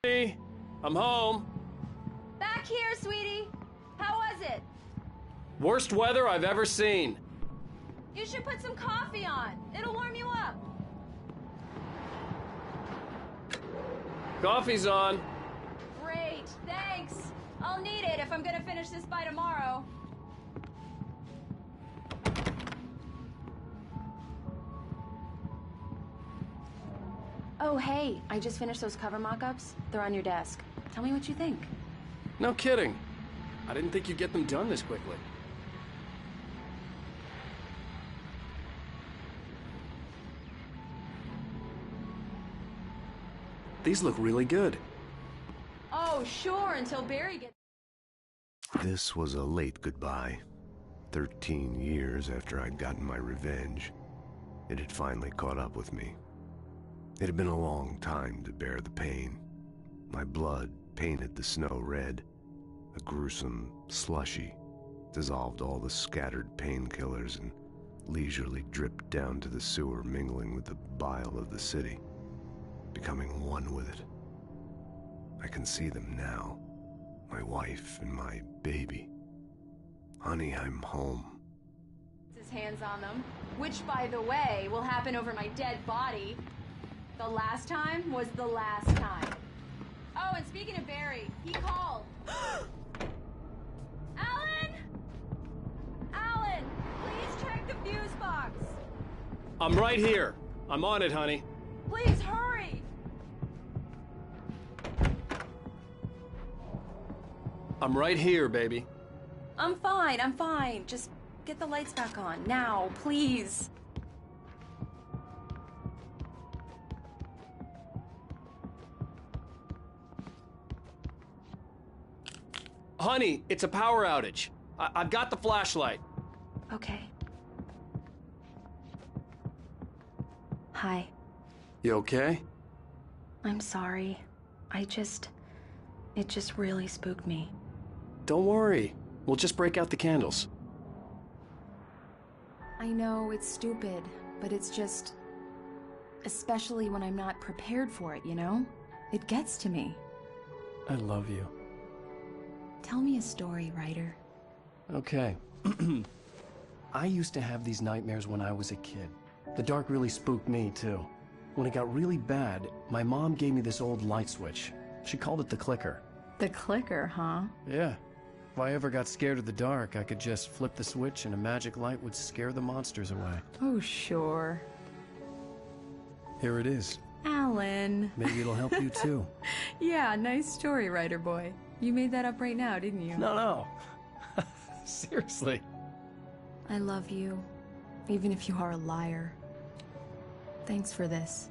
Hey, I'm home. Back here, sweetie. How was it? Worst weather I've ever seen. You should put some coffee on. It'll warm you up. Coffee's on. Great, thanks. I'll need it if I'm gonna finish this by tomorrow. Oh, hey, I just finished those cover mock-ups. They're on your desk. Tell me what you think. No kidding. I didn't think you'd get them done this quickly. These look really good. Oh, sure, until Barry gets... This was a late goodbye. 13 years after I'd gotten my revenge, it had finally caught up with me. It had been a long time to bear the pain. My blood painted the snow red. A gruesome slushy dissolved all the scattered painkillers and leisurely dripped down to the sewer, mingling with the bile of the city, becoming one with it. I can see them now, my wife and my baby. Honey, I'm home. ...his hands on them, which, by the way, will happen over my dead body. The last time was the last time. Oh, and speaking of Barry, he called. Alan! Alan, please check the fuse box. I'm right here. I'm on it, honey. Please hurry. I'm right here, baby. I'm fine. Just get the lights back on, now, please. Honey, it's a power outage. I've got the flashlight. Okay. Hi. You okay? I'm sorry. It just really spooked me. Don't worry. We'll just break out the candles. I know it's stupid, but it's just... especially when I'm not prepared for it, you know? It gets to me. I love you. Tell me a story, writer. Okay. I used to have these nightmares when I was a kid. The dark really spooked me, too. When it got really bad, my mom gave me this old light switch. She called it the clicker. The clicker, huh? Yeah. If I ever got scared of the dark, I could just flip the switch and a magic light would scare the monsters away. Oh, sure. Here it is. Alan. Maybe it'll help you, too. Yeah, nice story, writer boy. You made that up right now, didn't you? No. Seriously. I love you, even if you are a liar. Thanks for this.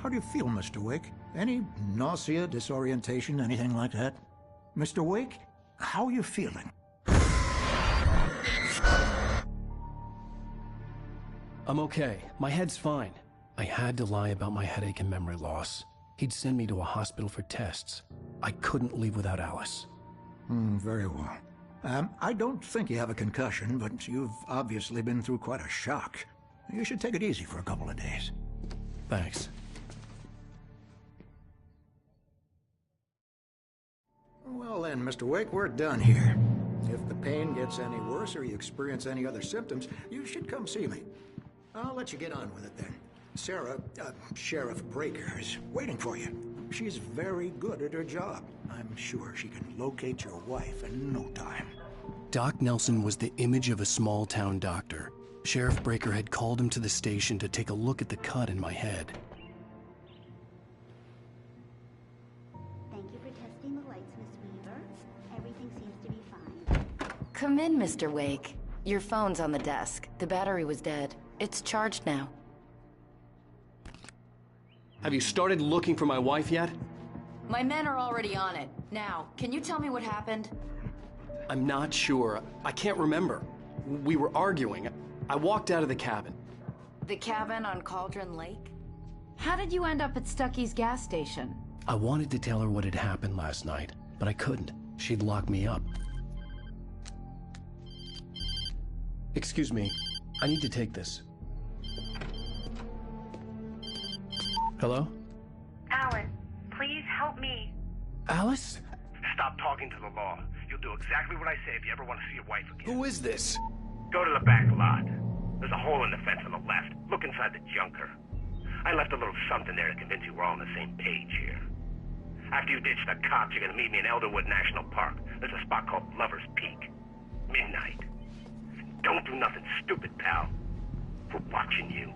How do you feel, Mr. Wake? Any nausea, disorientation, anything like that? Mr. Wake, how are you feeling? I'm okay. My head's fine. I had to lie about my headache and memory loss. He'd send me to a hospital for tests. I couldn't leave without Alice. Very well. I don't think you have a concussion, but you've obviously been through quite a shock. You should take it easy for a couple of days. Thanks. Well then, Mr. Wake, we're done here. If the pain gets any worse or you experience any other symptoms, you should come see me. I'll let you get on with it then. Sarah, Sheriff Breaker, is waiting for you. She's very good at her job. I'm sure she can locate your wife in no time. Doc Nelson was the image of a small-town doctor. Sheriff Breaker had called him to the station to take a look at the cut in my head. Thank you for testing the lights, Miss Weaver. Everything seems to be fine. Come in, Mr. Wake. Your phone's on the desk. The battery was dead. It's charged now. Have you started looking for my wife yet? My men are already on it. Now, can you tell me what happened? I'm not sure. I can't remember. We were arguing. I walked out of the cabin. The cabin on Cauldron Lake? How did you end up at Stucky's gas station? I wanted to tell her what had happened last night, but I couldn't. She'd lock me up. Excuse me, I need to take this. Hello? Alan, please help me. Alice? Stop talking to the law. You'll do exactly what I say if you ever want to see your wife again. Who is this? Go to the back lot. There's a hole in the fence on the left. Look inside the junker. I left a little something there to convince you we're all on the same page here. After you ditch the cops, you're gonna meet me in Elderwood National Park. There's a spot called Lover's Peak. Midnight. Don't do nothing stupid, pal. We're watching you.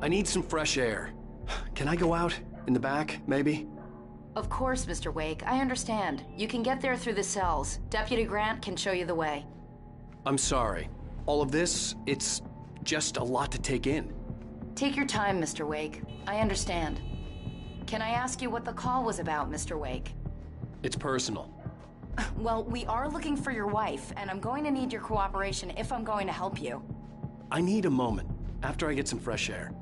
I need some fresh air. Can I go out? In the back, maybe? Of course, Mr. Wake. I understand. You can get there through the cells. Deputy Grant can show you the way. I'm sorry. All of this, it's just a lot to take in. Take your time, Mr. Wake. I understand. Can I ask you what the call was about, Mr. Wake? It's personal. Well, we are looking for your wife, and I'm going to need your cooperation if I'm going to help you. I need a moment, after I get some fresh air.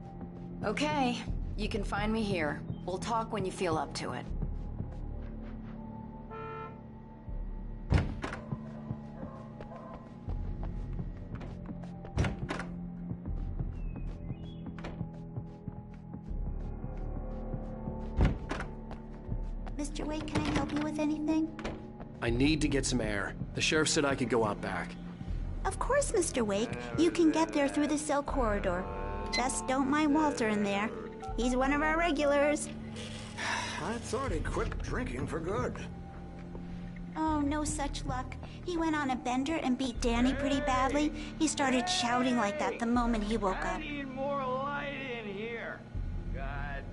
Okay. You can find me here. We'll talk when you feel up to it. Mr. Wake, can I help you with anything? I need to get some air. The sheriff said I could go out back. Of course, Mr. Wake. You can get there through the cell corridor. Just don't mind Walter in there. He's one of our regulars. I thought he'd quit drinking for good. Oh, no such luck. He went on a bender and beat Danny pretty badly. He started shouting like that the moment he woke up. Need more light in here. God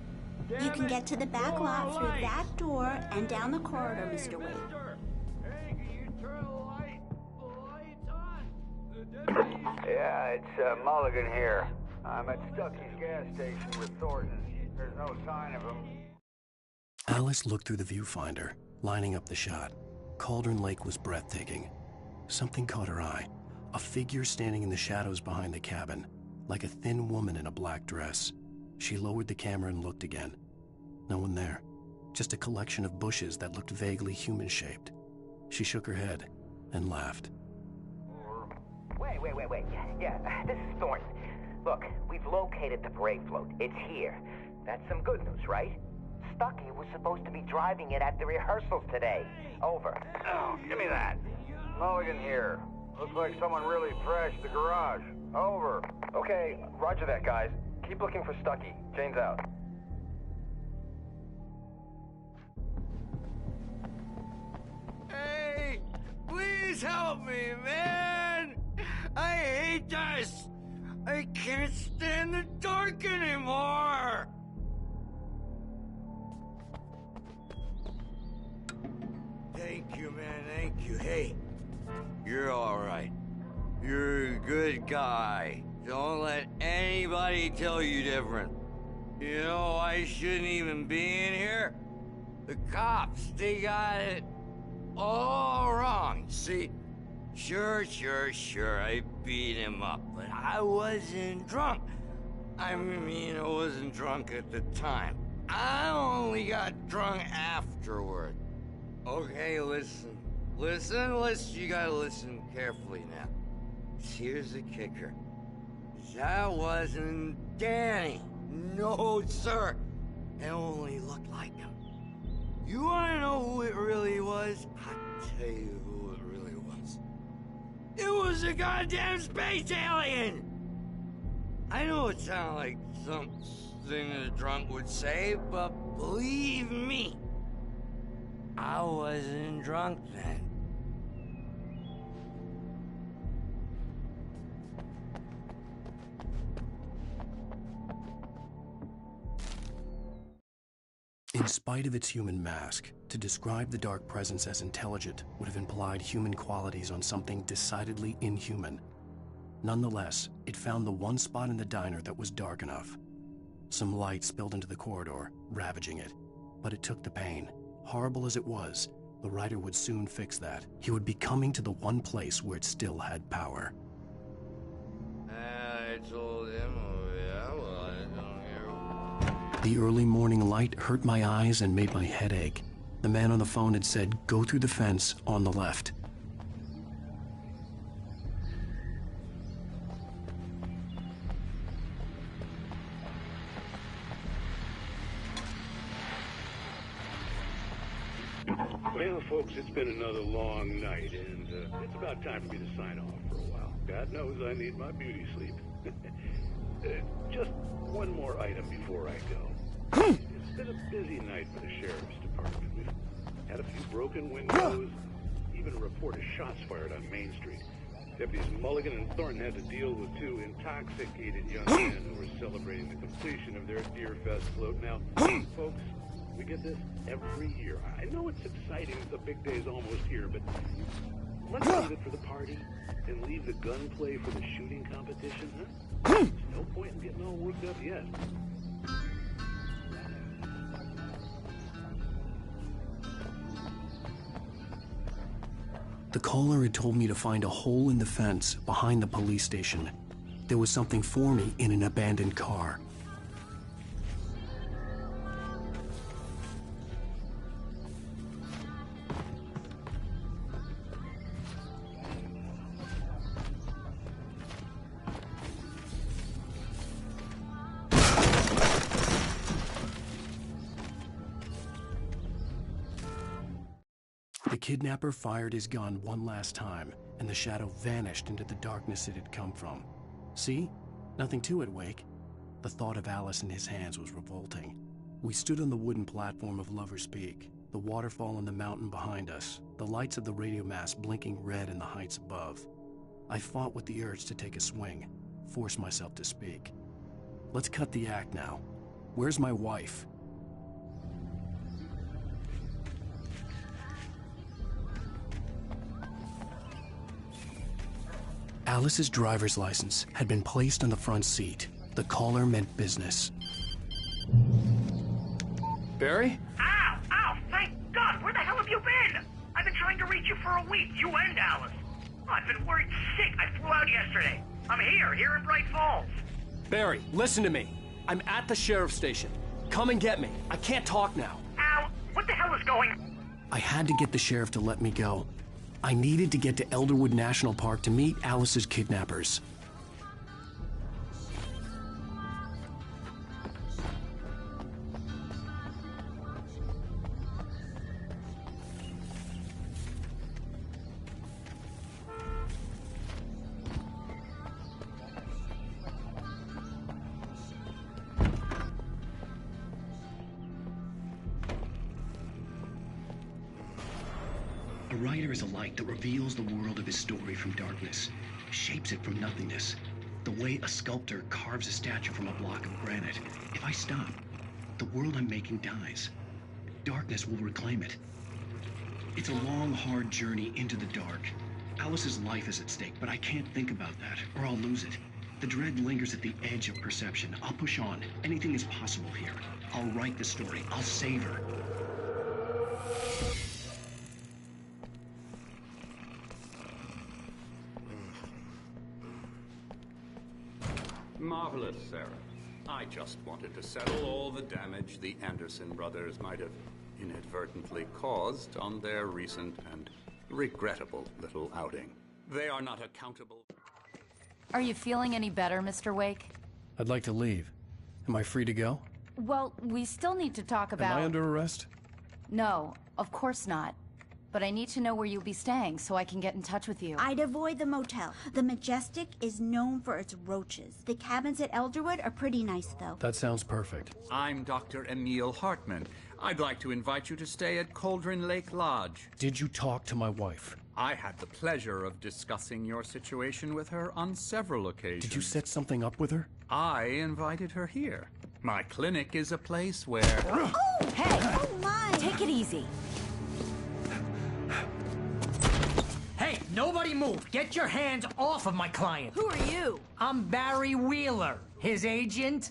damn You can it. get to the back More lot through light. that door and down the corridor, Mr. Wake. Hey, can you turn the lights on? The deputies- Yeah, it's Mulligan here. I'm at Stucky's gas station with Thornton. There's no sign of him. Alice looked through the viewfinder, lining up the shot. Cauldron Lake was breathtaking. Something caught her eye. A figure standing in the shadows behind the cabin, like a thin woman in a black dress. She lowered the camera and looked again. No one there. Just a collection of bushes that looked vaguely human-shaped. She shook her head and laughed. Wait. Yeah, this is Thornton. Look, we've located the parade float. It's here. That's some good news, right? Stucky was supposed to be driving it at the rehearsals today. Over. Oh, give me that. Mulligan here. Looks like someone really trashed the garage. Over. Okay, roger that, guys. Keep looking for Stucky. Jane's out. Hey, please help me, man. I hate this. I can't stand the dark anymore. Thank you, man. Thank you. Hey, you're all right. You're a good guy. Don't let anybody tell you different. You know, I shouldn't even be in here. The cops, they got it all wrong. See, sure, I beat him up, but I wasn't drunk. I mean, I wasn't drunk at the time. I only got drunk afterward. Okay, listen. You gotta listen carefully now. Here's the kicker. That wasn't Danny. No, sir. It only looked like him. You wanna know who it really was? I'll tell you who it really was. It was a goddamn space alien! I know it sounds like something a drunk would say, but believe me, I wasn't drunk then. In spite of its human mask, to describe the dark presence as intelligent would have implied human qualities on something decidedly inhuman. Nonetheless, it found the one spot in the diner that was dark enough. Some light spilled into the corridor, ravaging it, but it took the pain, horrible as it was, The writer would soon fix that. He would be coming to the one place where it still had power. I told him, oh yeah, well, I don't hear. The early morning light hurt my eyes and made my head ache. The man on the phone had said, go through the fence on the left. Well, folks, it's been another long night, and it's about time for me to sign off for a while. God knows I need my beauty sleep. Just one more item before I go. It's been a busy night for the Sheriff's Department. We've had a few broken windows, even a report of shots fired on Main Street. Deputies Mulligan and Thornton had to deal with two intoxicated young men who were celebrating the completion of their Deer Fest float. Now, folks, we get this every year. I know it's exciting, the big day's almost here, but let's leave it for the party and leave the gunplay for the shooting competition, huh? There's no point in getting all worked up yet. The caller had told me to find a hole in the fence behind the police station. There was something for me in an abandoned car. The kidnapper fired his gun one last time, and the shadow vanished into the darkness it had come from. See? Nothing to it, Wake. The thought of Alice in his hands was revolting. We stood on the wooden platform of Lover's Peak, the waterfall on the mountain behind us, the lights of the radio mast blinking red in the heights above. I fought with the urge to take a swing, force myself to speak. Let's cut the act now. Where's my wife? Alice's driver's license had been placed on the front seat. The caller meant business. Barry? Ow! Ow! Thank God! Where the hell have you been? I've been trying to reach you for a week, you and Alice. Oh, I've been worried sick. I flew out yesterday. I'm here in Bright Falls. Barry, listen to me. I'm at the sheriff's station. Come and get me. I can't talk now. Ow! What the hell is going on? I had to get the sheriff to let me go. I needed to get to Elderwood National Park to meet Alice's kidnappers. A writer is a light that reveals the world of his story from darkness, shapes it from nothingness, the way a sculptor carves a statue from a block of granite. If I stop, the world I'm making dies. Darkness will reclaim it. It's a long, hard journey into the dark. Alice's life is at stake, but I can't think about that, or I'll lose it. The dread lingers at the edge of perception. I'll push on. Anything is possible here. I'll write the story. I'll save her. Marvelous, Sarah. I just wanted to settle all the damage the Anderson brothers might have inadvertently caused on their recent and regrettable little outing. They are not accountable. Are you feeling any better, Mr. Wake? I'd like to leave. Am I free to go? Well, we still need to talk about... Am I under arrest? No, of course not. But I need to know where you'll be staying so I can get in touch with you. I'd avoid the motel. The Majestic is known for its roaches. The cabins at Elderwood are pretty nice, though. That sounds perfect. I'm Dr. Emil Hartman. I'd like to invite you to stay at Cauldron Lake Lodge. Did you talk to my wife? I had the pleasure of discussing your situation with her on several occasions. Did you set something up with her? I invited her here. My clinic is a place where... Oh, hey! Oh, my! Take it easy. Hey, nobody move! Get your hands off of my client! Who are you? I'm Barry Wheeler, his agent.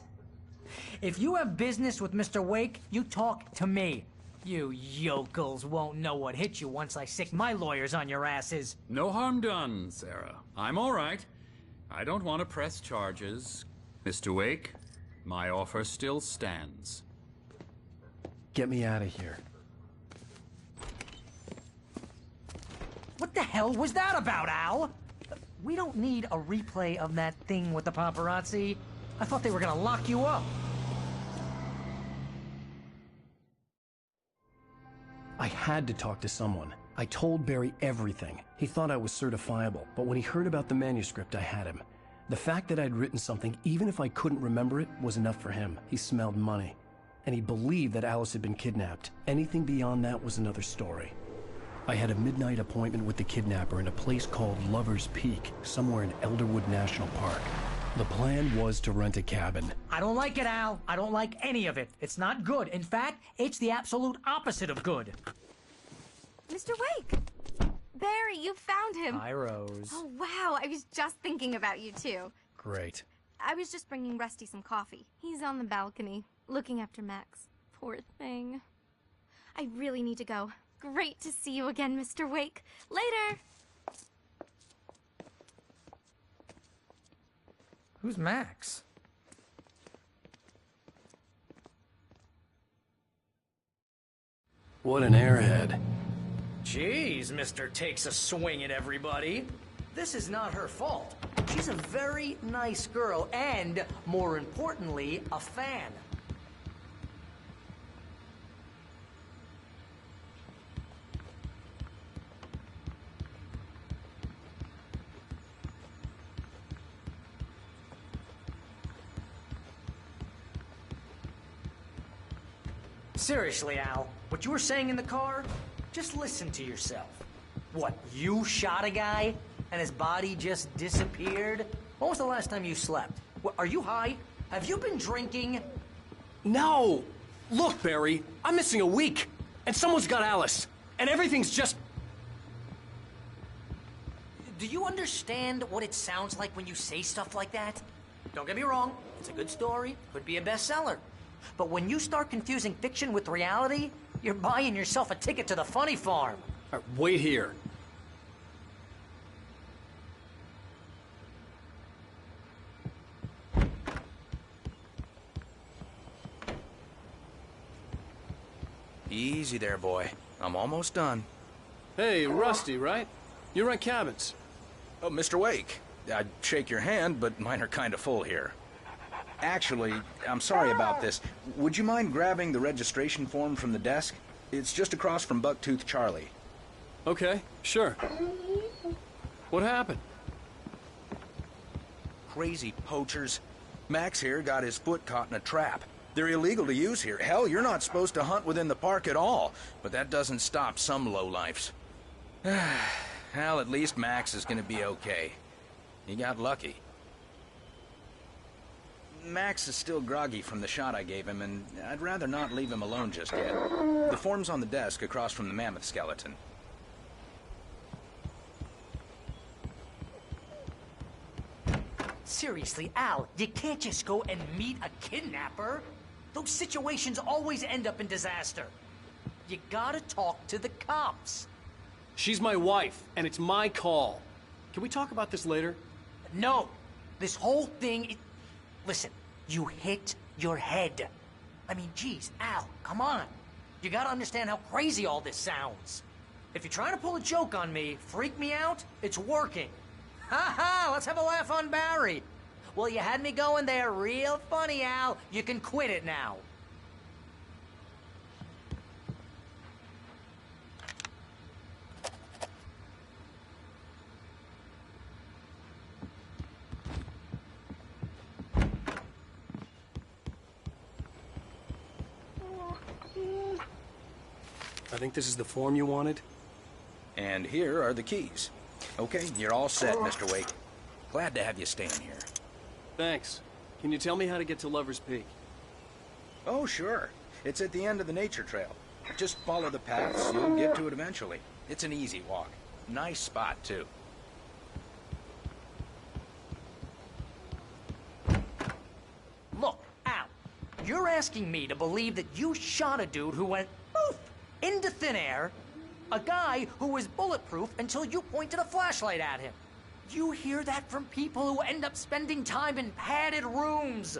If you have business with Mr. Wake, you talk to me. You yokels won't know what hit you once I sick my lawyers on your asses. No harm done, Sarah. I'm all right. I don't want to press charges. Mr. Wake, my offer still stands. Get me out of here. What the hell was that about, Al? We don't need a replay of that thing with the paparazzi. I thought they were gonna lock you up. I had to talk to someone. I told Barry everything. He thought I was certifiable, but when he heard about the manuscript, I had him. The fact that I'd written something, even if I couldn't remember it, was enough for him. He smelled money. And he believed that Alice had been kidnapped. Anything beyond that was another story. I had a midnight appointment with the kidnapper in a place called Lover's Peak, somewhere in Elderwood National Park. The plan was to rent a cabin. I don't like it, Al. I don't like any of it. It's not good. In fact, it's the absolute opposite of good. Mr. Wake! Barry, you found him. Hi, Rose. Oh, wow. I was just thinking about you, too. Great. I was just bringing Rusty some coffee. He's on the balcony, looking after Max. Poor thing. I really need to go. Great to see you again, Mr. Wake. Later! Who's Max? What an airhead. Jeez, Mr. Takes a swing at everybody. This is not her fault. She's a very nice girl and, more importantly, a fan. Seriously, Al, what you were saying in the car, just listen to yourself. What, you shot a guy and his body just disappeared? When was the last time you slept? What, are you high? Have you been drinking? No! Look, Barry, I'm missing a week, and someone's got Alice, and everything's just... Do you understand what it sounds like when you say stuff like that? Don't get me wrong, it's a good story, could be a bestseller. But when you start confusing fiction with reality, you're buying yourself a ticket to the funny farm. All right, wait here. Easy there, boy. I'm almost done. Hey, Rusty, right? You rent cabins. Oh, Mr. Wake. I'd shake your hand, but mine are kind of full here. Actually, I'm sorry about this. Would you mind grabbing the registration form from the desk? It's just across from Bucktooth Charlie. Okay, sure. What happened? Crazy poachers. Max here got his foot caught in a trap. They're illegal to use here. Hell, you're not supposed to hunt within the park at all. But that doesn't stop some lowlifes. Well, at least Max is gonna be okay. He got lucky. Max is still groggy from the shot I gave him, and I'd rather not leave him alone just yet. The form's on the desk across from the mammoth skeleton. Seriously, Al, you can't just go and meet a kidnapper. Those situations always end up in disaster. You gotta talk to the cops. She's my wife, and it's my call. Can we talk about this later? No. This whole thing... Listen, you hit your head. I mean, geez, Al, come on. You gotta understand how crazy all this sounds. If you're trying to pull a joke on me, freak me out, it's working. Ha ha, let's have a laugh on Barry. Well, you had me going there real funny, Al. You can quit it now. I think this is the form you wanted. And here are the keys. Okay, you're all set, Mr. Wake. Glad to have you staying here. Thanks. Can you tell me how to get to Lover's Peak? Oh, sure. It's at the end of the nature trail. Just follow the paths, you'll get to it eventually. It's an easy walk. Nice spot, too. Look, Al, you're asking me to believe that you shot a dude who went poof into thin air, a guy who was bulletproof until you pointed a flashlight at him. You hear that from people who end up spending time in padded rooms,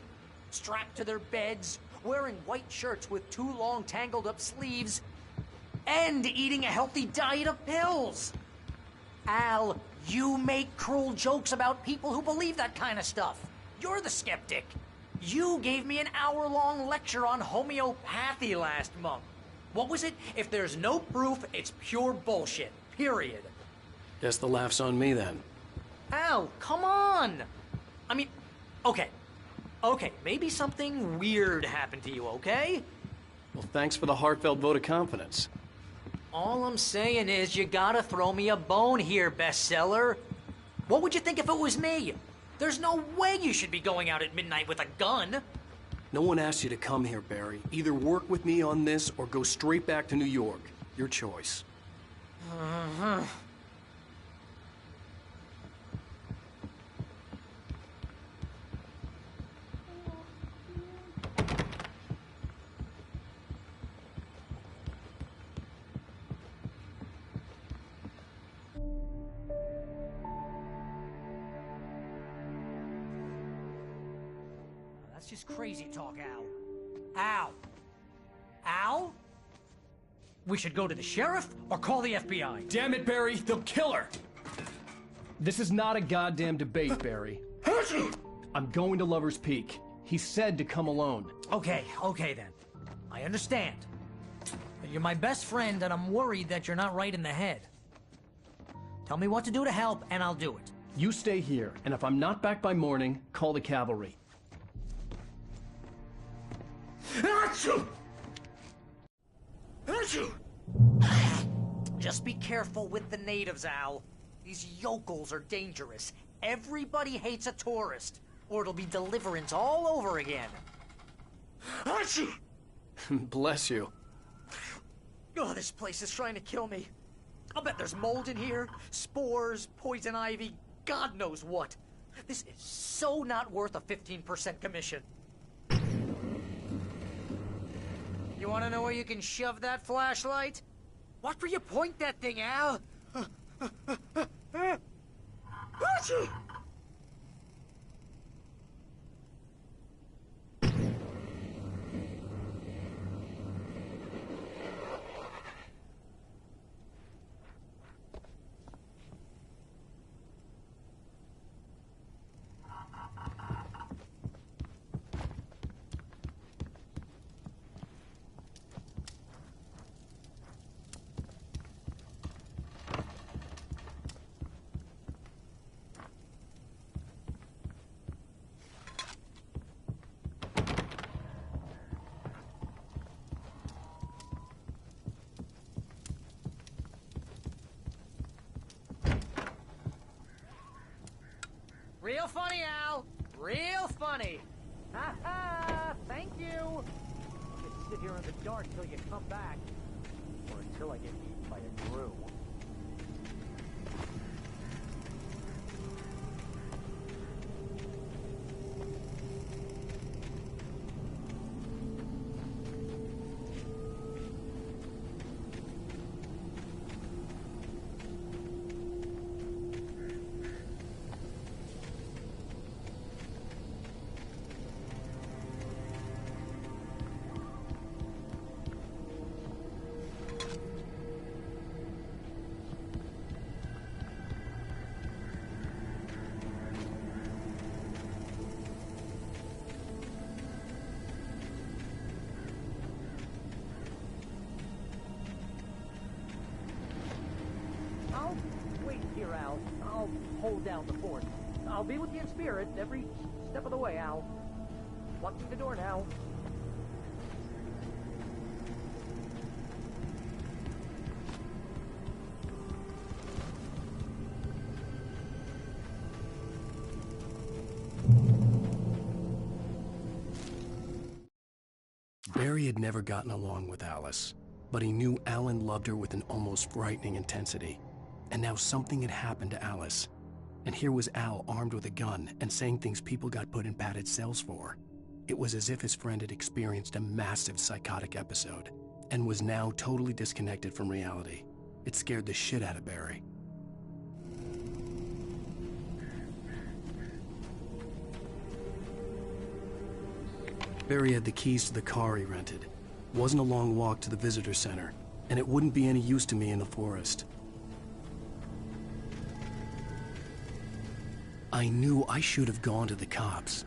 strapped to their beds, wearing white shirts with too long tangled up sleeves, and eating a healthy diet of pills. Al, you make cruel jokes about people who believe that kind of stuff. You're the skeptic. You gave me an hour-long lecture on homeopathy last month. What was it? If there's no proof, it's pure bullshit. Period. Guess the laugh's on me then. Al, come on! I mean, okay. Okay, maybe something weird happened to you, okay? Well, thanks for the heartfelt vote of confidence. All I'm saying is you gotta throw me a bone here, bestseller. What would you think if it was me? There's no way you should be going out at midnight with a gun. No one asked you to come here, Barry. Either work with me on this or go straight back to New York. Your choice. That's just crazy talk, Al. Al! Al? We should go to the sheriff or call the FBI. Damn it, Barry! They'll kill her! This is not a goddamn debate, Barry. I'm going to Lover's Peak. He said to come alone. Okay then. I understand. But you're my best friend, and I'm worried that you're not right in the head. Tell me what to do to help, and I'll do it. You stay here, and if I'm not back by morning, call the cavalry. Just be careful with the natives, Al. These yokels are dangerous. Everybody hates a tourist, or it'll be Deliverance all over again. Bless you. Oh, this place is trying to kill me. I'll bet there's mold in here, spores, poison ivy, God knows what. This is so not worth a 15% commission. You want to know where you can shove that flashlight? Watch where you point that thing, Al. Real funny, Al. Real funny. Ha ha! Thank you. I'll just sit here in the dark till you come back. Or until I get eaten by a Drew. Here, Al. I'll hold down the fort. I'll be with you in spirit every step of the way, Al. Locking the door now. Barry had never gotten along with Alice, but he knew Alan loved her with an almost frightening intensity. And now something had happened to Alice. And here was Al armed with a gun and saying things people got put in padded cells for. It was as if his friend had experienced a massive psychotic episode. and was now totally disconnected from reality. It scared the shit out of Barry. Barry had the keys to the car he rented. It wasn't a long walk to the visitor center, and it wouldn't be any use to me in the forest. I knew I should have gone to the cops.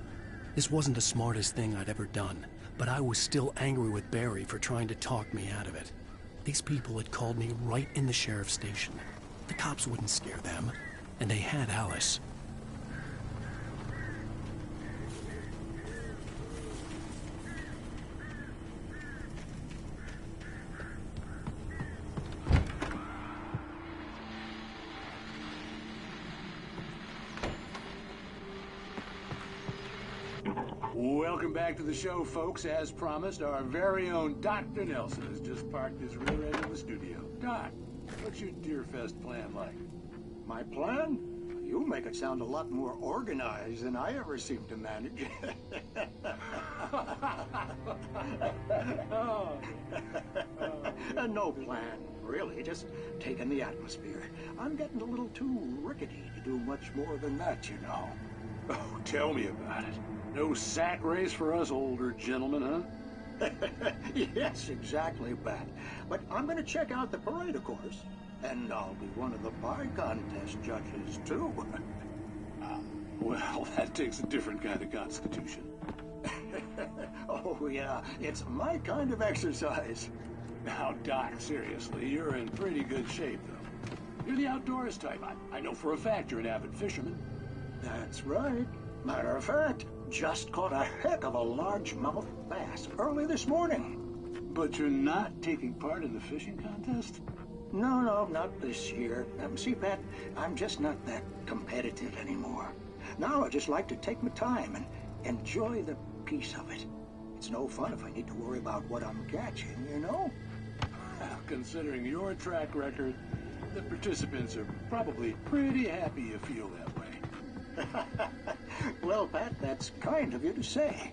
This wasn't the smartest thing I'd ever done, but I was still angry with Barry for trying to talk me out of it. These people had called me right in the sheriff's station. The cops wouldn't scare them, and they had Alice. Welcome back to the show, folks. As promised, our very own Dr. Nelson has just parked his rear end in the studio. Doc, what's your Deerfest plan like? My plan? You make it sound a lot more organized than I ever seem to manage. No plan, really. Just taking the atmosphere. I'm getting a little too rickety to do much more than that, you know. Oh, tell me about it. No sack race for us older gentlemen, huh? Yes, exactly, Pat. But I'm going to check out the parade, of course. And I'll be one of the pie contest judges, too. Well, that takes a different kind of constitution. Oh, yeah. It's my kind of exercise. Now, Doc, seriously, you're in pretty good shape, though. You're the outdoors type. I know for a fact you're an avid fisherman. That's right. Matter of fact, just caught a heck of a largemouth bass early this morning. But you're not taking part in the fishing contest? No, not this year. See, Pat, I'm just not that competitive anymore. Now I just like to take my time and enjoy the peace of it. It's no fun if I need to worry about what I'm catching, you know? Well, considering your track record, the participants are probably pretty happy you feel that way. Well, Pat, that's kind of you to say.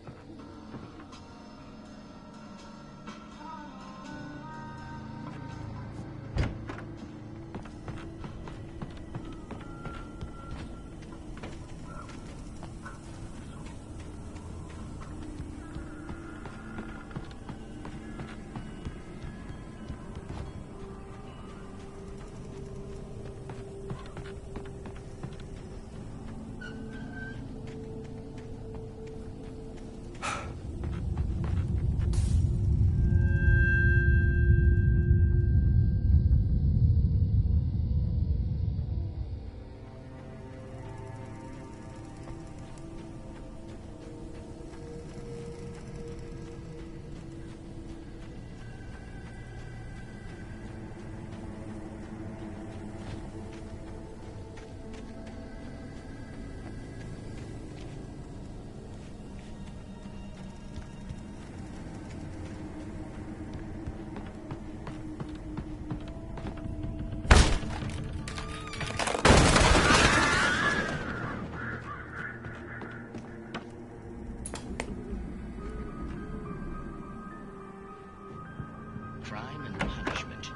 Crime and punishment.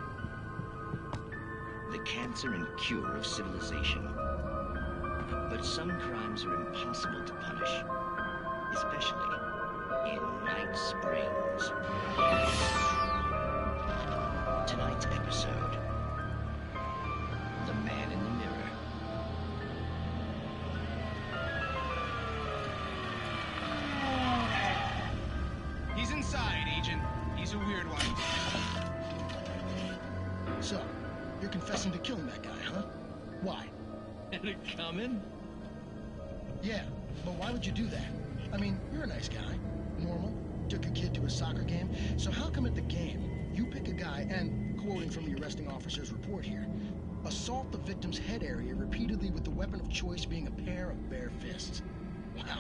The cancer and cure of civilization. But some crimes are impossible to punish, especially in Night Springs. Tonight's episode, The Man in the Mirror. He's inside, Agent. He's a weird one. So, you're confessing to killing that guy, huh? Why? Had it coming? Yeah, but why would you do that? I mean, you're a nice guy. Normal. Took a kid to a soccer game. So how come at the game, you pick a guy and, quoting from the arresting officer's report here, assault the victim's head area repeatedly with the weapon of choice being a pair of bare fists? Wow,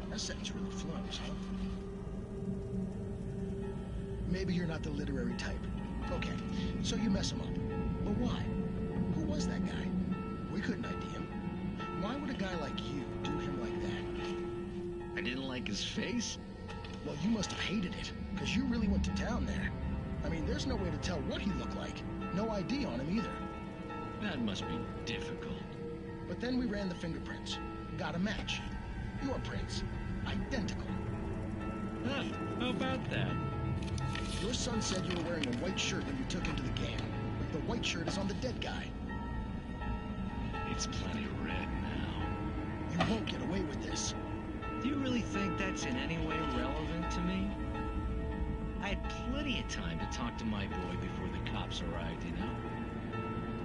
that sentence really flows, huh? Maybe you're not the literary type. Okay, so you mess him up. But why? Who was that guy? We couldn't ID him. Why would a guy like you do him like that? I didn't like his face? Well, you must have hated it, because you really went to town there. I mean, there's no way to tell what he looked like. No ID on him either. That must be difficult. But then we ran the fingerprints. Got a match. Your prints. Identical. Huh, how about that? Your son said you were wearing a white shirt when you took him to the game. The white shirt is on the dead guy. It's plenty red now. You won't get away with this. Do you really think that's in any way relevant to me? I had plenty of time to talk to my boy before the cops arrived, you know?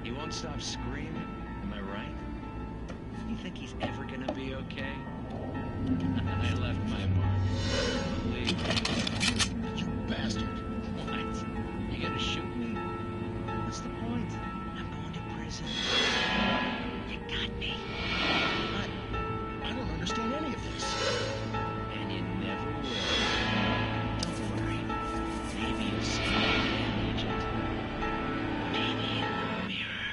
He won't stop screaming, am I right? You think he's ever gonna be okay? I left my mark. Believe me. You bastard. What? You gonna shoot me? What's the point? I'm going to prison. You got me. I don't understand any of this. And you never will. Don't worry. Maybe you'll see me again, Agent. Maybe in the mirror.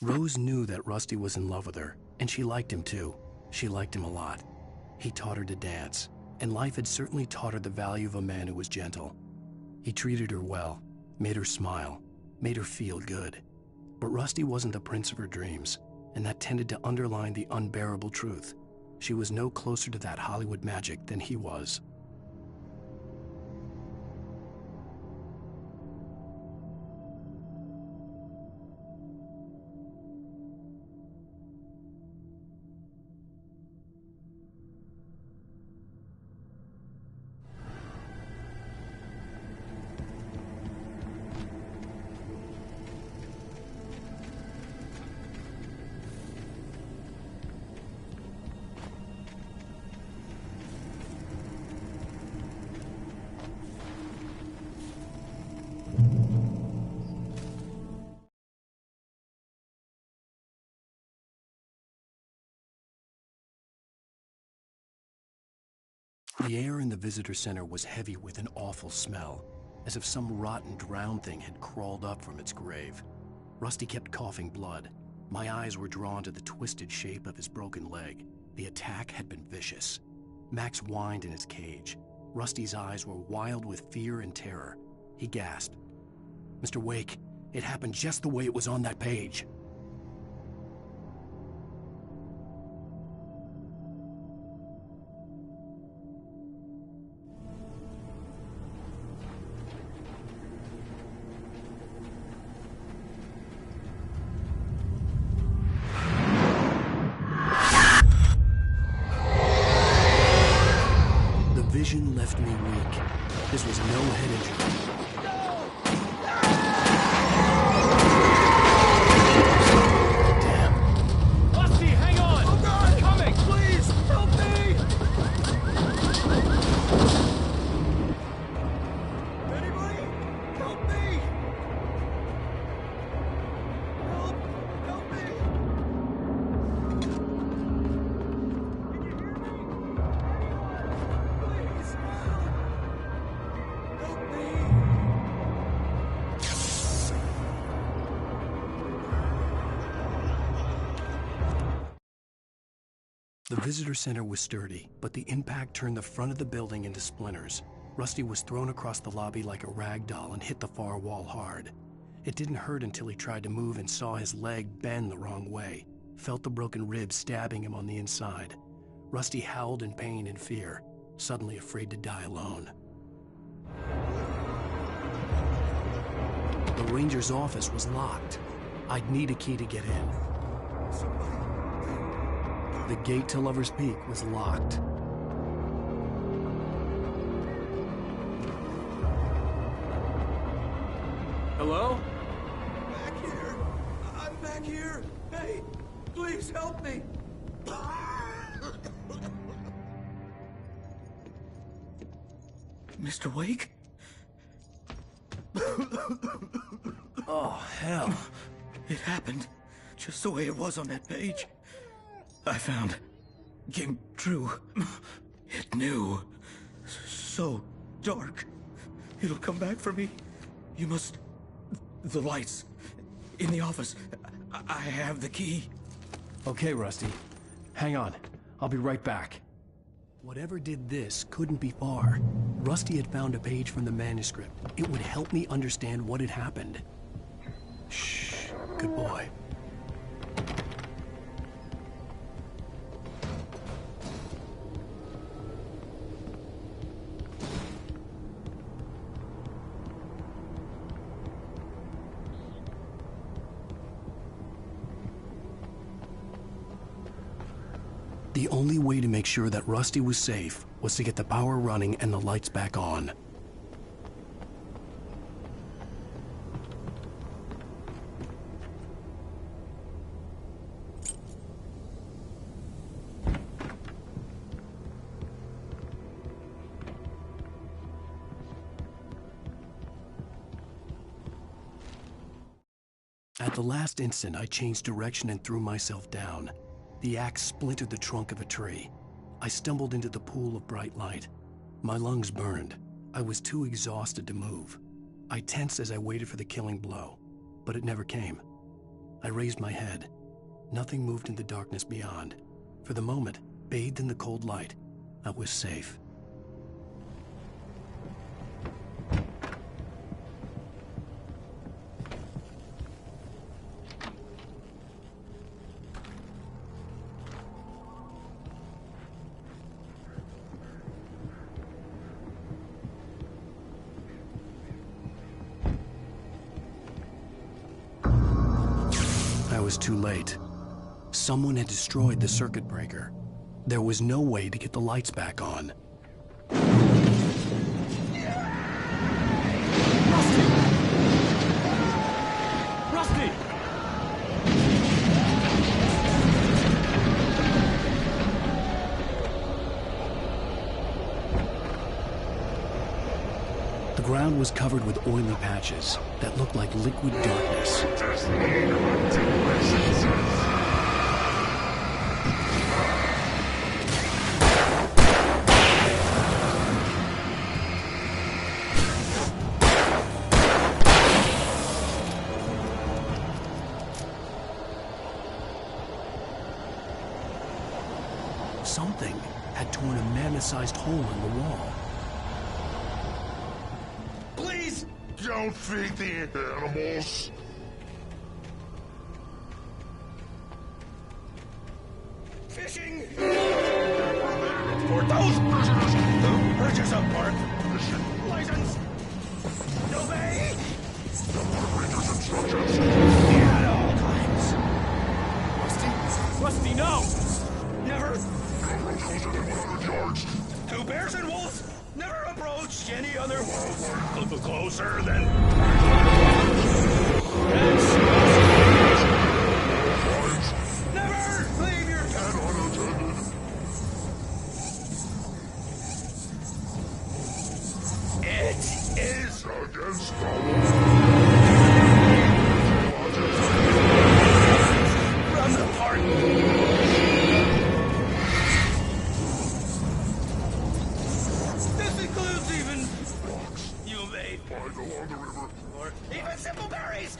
Rose knew that Rusty was in love with her, and she liked him too. She liked him a lot. He taught her to dance, and life had certainly taught her the value of a man who was gentle. He treated her well, made her smile, made her feel good. But Rusty wasn't the prince of her dreams, and that tended to underline the unbearable truth. She was no closer to that Hollywood magic than he was. The air in the visitor center was heavy with an awful smell, as if some rotten drowned thing had crawled up from its grave. Rusty kept coughing blood. My eyes were drawn to the twisted shape of his broken leg. The attack had been vicious. Max whined in his cage. Rusty's eyes were wild with fear and terror. He gasped. "Mr. Wake, it happened just the way it was on that page." Vision left me weak. This was no head injury. Damn. Rusty, hang on! Oh God! I'm coming! Please, help me! Anybody? Help me! Help me! The visitor center was sturdy, but the impact turned the front of the building into splinters. Rusty was thrown across the lobby like a rag doll and hit the far wall hard. It didn't hurt until he tried to move and saw his leg bend the wrong way, felt the broken rib stabbing him on the inside. Rusty howled in pain and fear, suddenly afraid to die alone. ranger's office was locked. I'd need a key to get in. The gate to Lover's Peak was locked. Hello? Back here. I'm back here. Hey, please help me. Mr. Wake? Oh, hell. It happened just the way it was on that page. I found. Came true. It knew. So dark. It'll come back for me. You must... The lights. In the office. I have the key. Okay, Rusty. Hang on. I'll be right back. Whatever did this couldn't be far. Rusty had found a page from the manuscript. It would help me understand what had happened. Shh. Good boy. The only way to make sure that Rusty was safe was to get the power running and the lights back on. At the last instant, I changed direction and threw myself down. The axe splintered the trunk of a tree. I stumbled into the pool of bright light. My lungs burned. I was too exhausted to move. I tensed as I waited for the killing blow, but it never came. I raised my head. Nothing moved in the darkness beyond. For the moment, bathed in the cold light, I was safe. I was too late. Someone had destroyed the circuit breaker. There was no way to get the lights back on. Rusty! The ground was covered with oily patches that looked like liquid darkness. Something had torn a mammoth-sized hole in the wall. Please! Don't feed the animals! Fishing! For those who purchase a park license! Obey! Ranger's instructions! At all times! Rusty, no! Never! Goes within 100 yards! 2 bears and wolves! Never approach any other wildlife closer than... Never leave your cat unattended! It is against the law! From the park! Find along the river. Or even simple berries!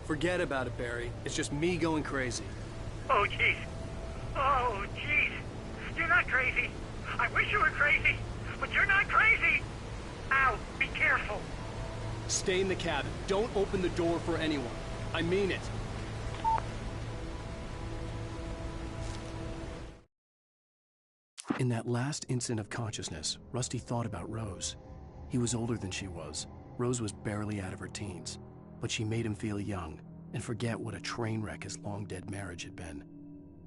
Forget about it, Barry. It's just me going crazy. Oh, jeez. Oh, jeez. You're not crazy. I wish you were crazy, but you're not crazy. Ow, be careful. Stay in the cabin. Don't open the door for anyone. I mean it. In that last instant of consciousness, Rusty thought about Rose. He was older than she was. Rose was barely out of her teens, but she made him feel young and forget what a train wreck his long-dead marriage had been.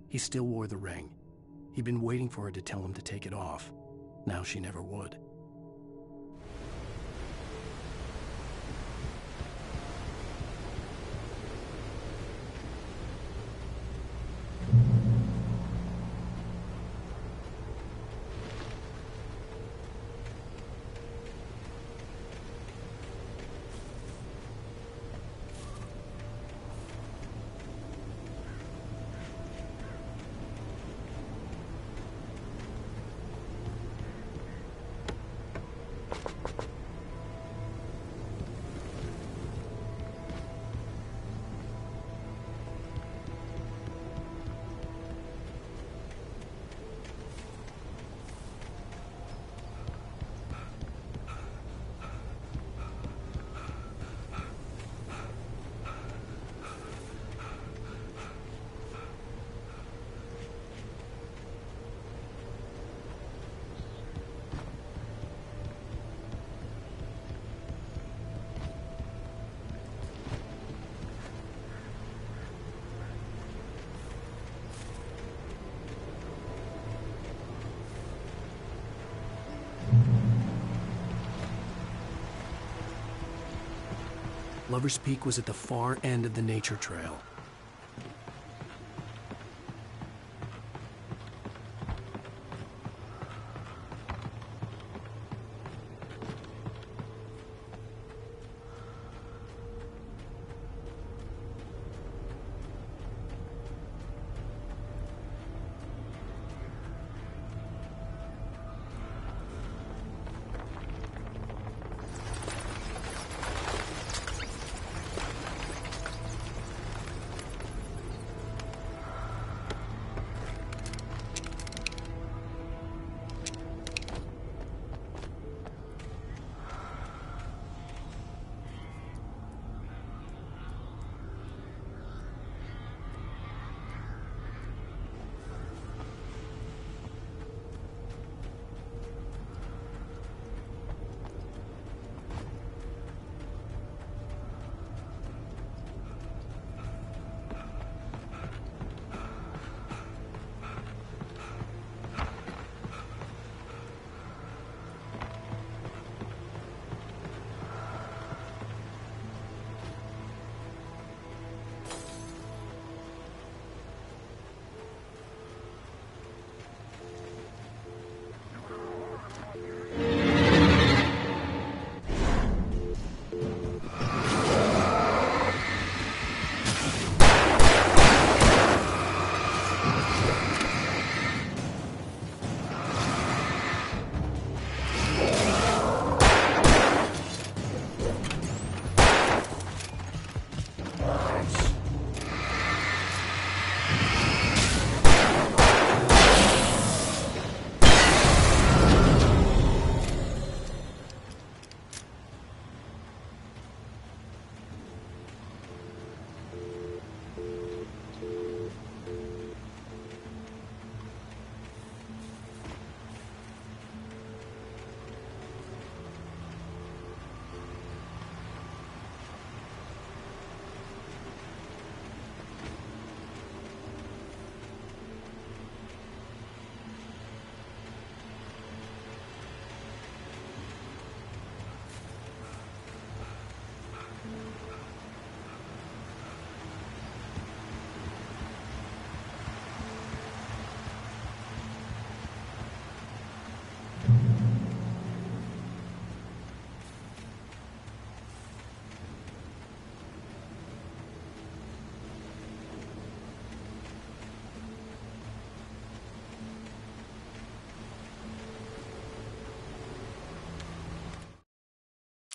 He still wore the ring. He'd been waiting for her to tell him to take it off. Now she never would. Lover's Peak was at the far end of the nature trail.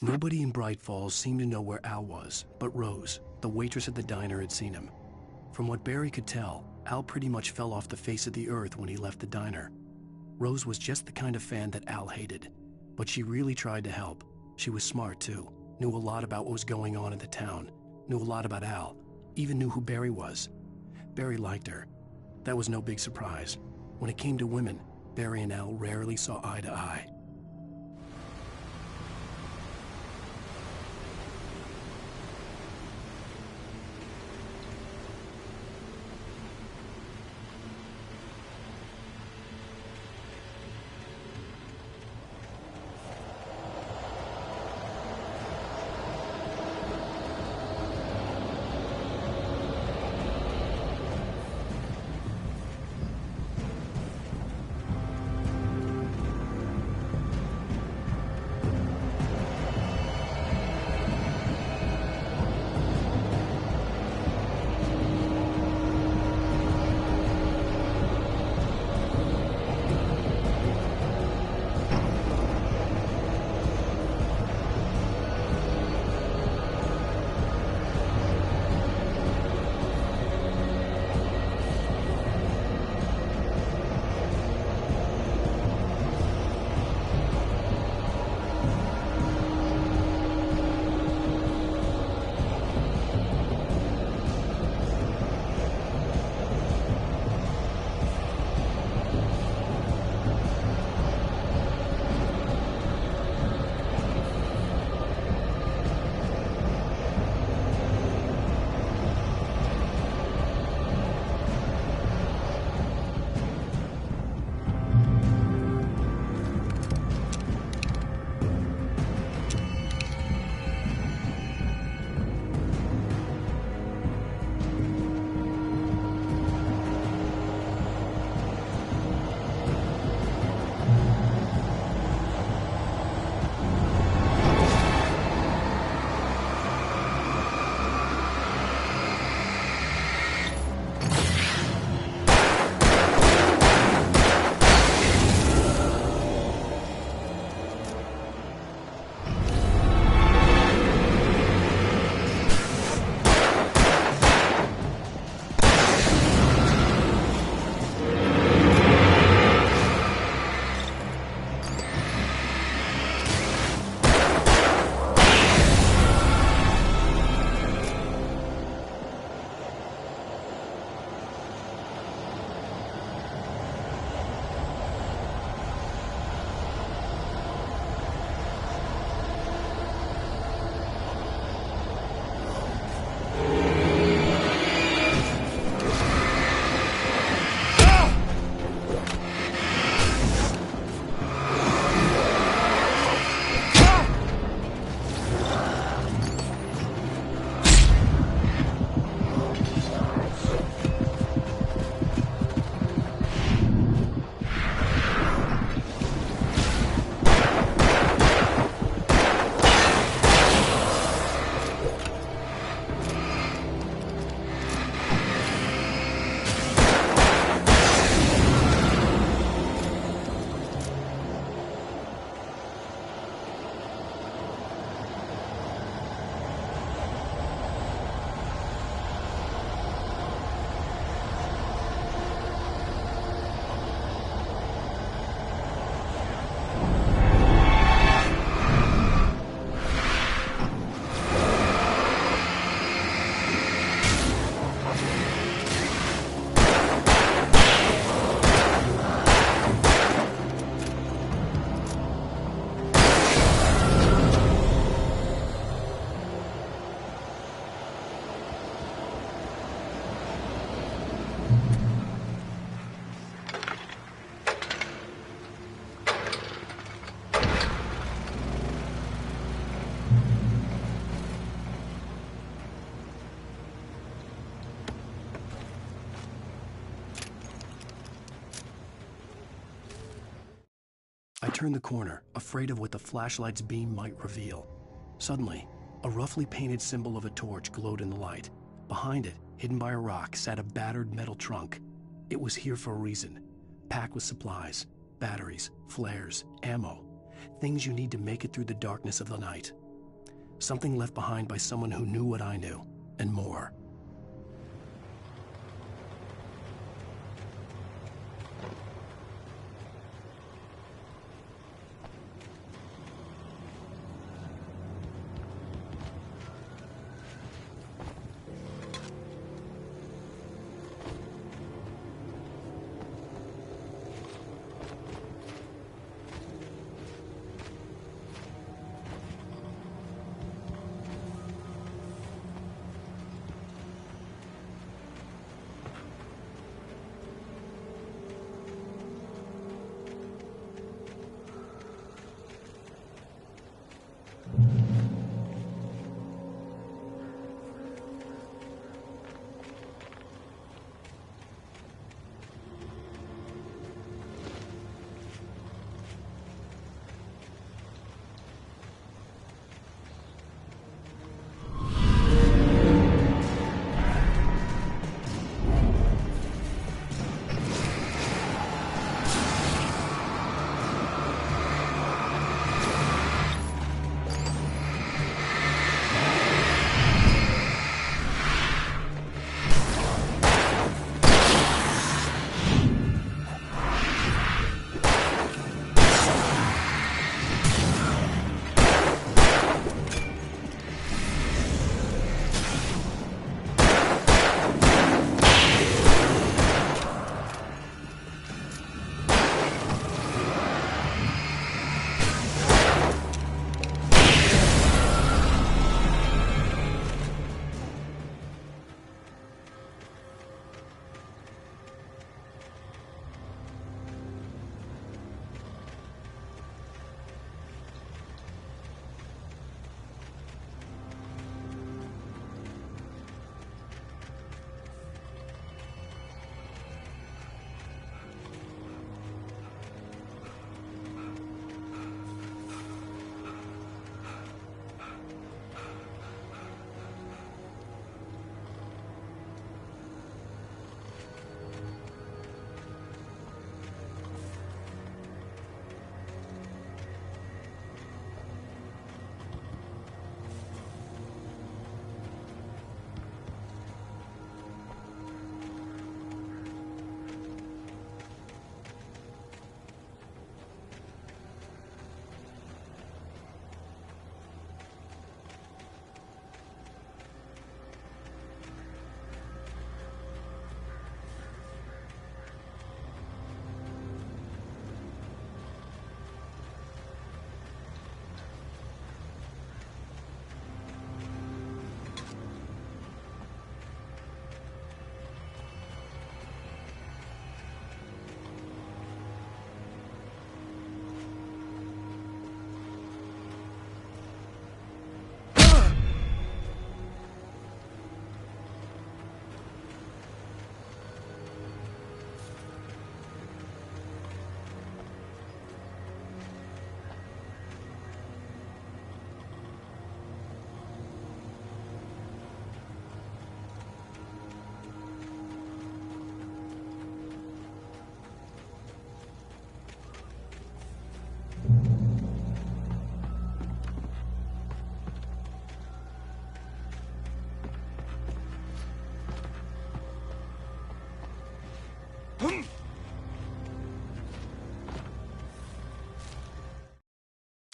Nobody in Bright Falls seemed to know where Al was, but Rose, the waitress at the diner had seen him. From what Barry could tell, Al pretty much fell off the face of the earth when he left the diner. Rose was just the kind of fan that Al hated, but she really tried to help. She was smart too, knew a lot about what was going on in the town, knew a lot about Al, even knew who Barry was. Barry liked her. That was no big surprise. When it came to women, Barry and Al rarely saw eye to eye. I turned the corner, afraid of what the flashlight's beam might reveal. Suddenly, a roughly painted symbol of a torch glowed in the light. Behind it, hidden by a rock, sat a battered metal trunk. It was here for a reason, packed with supplies, batteries, flares, ammo, things you need to make it through the darkness of the night. Something left behind by someone who knew what I knew. and more.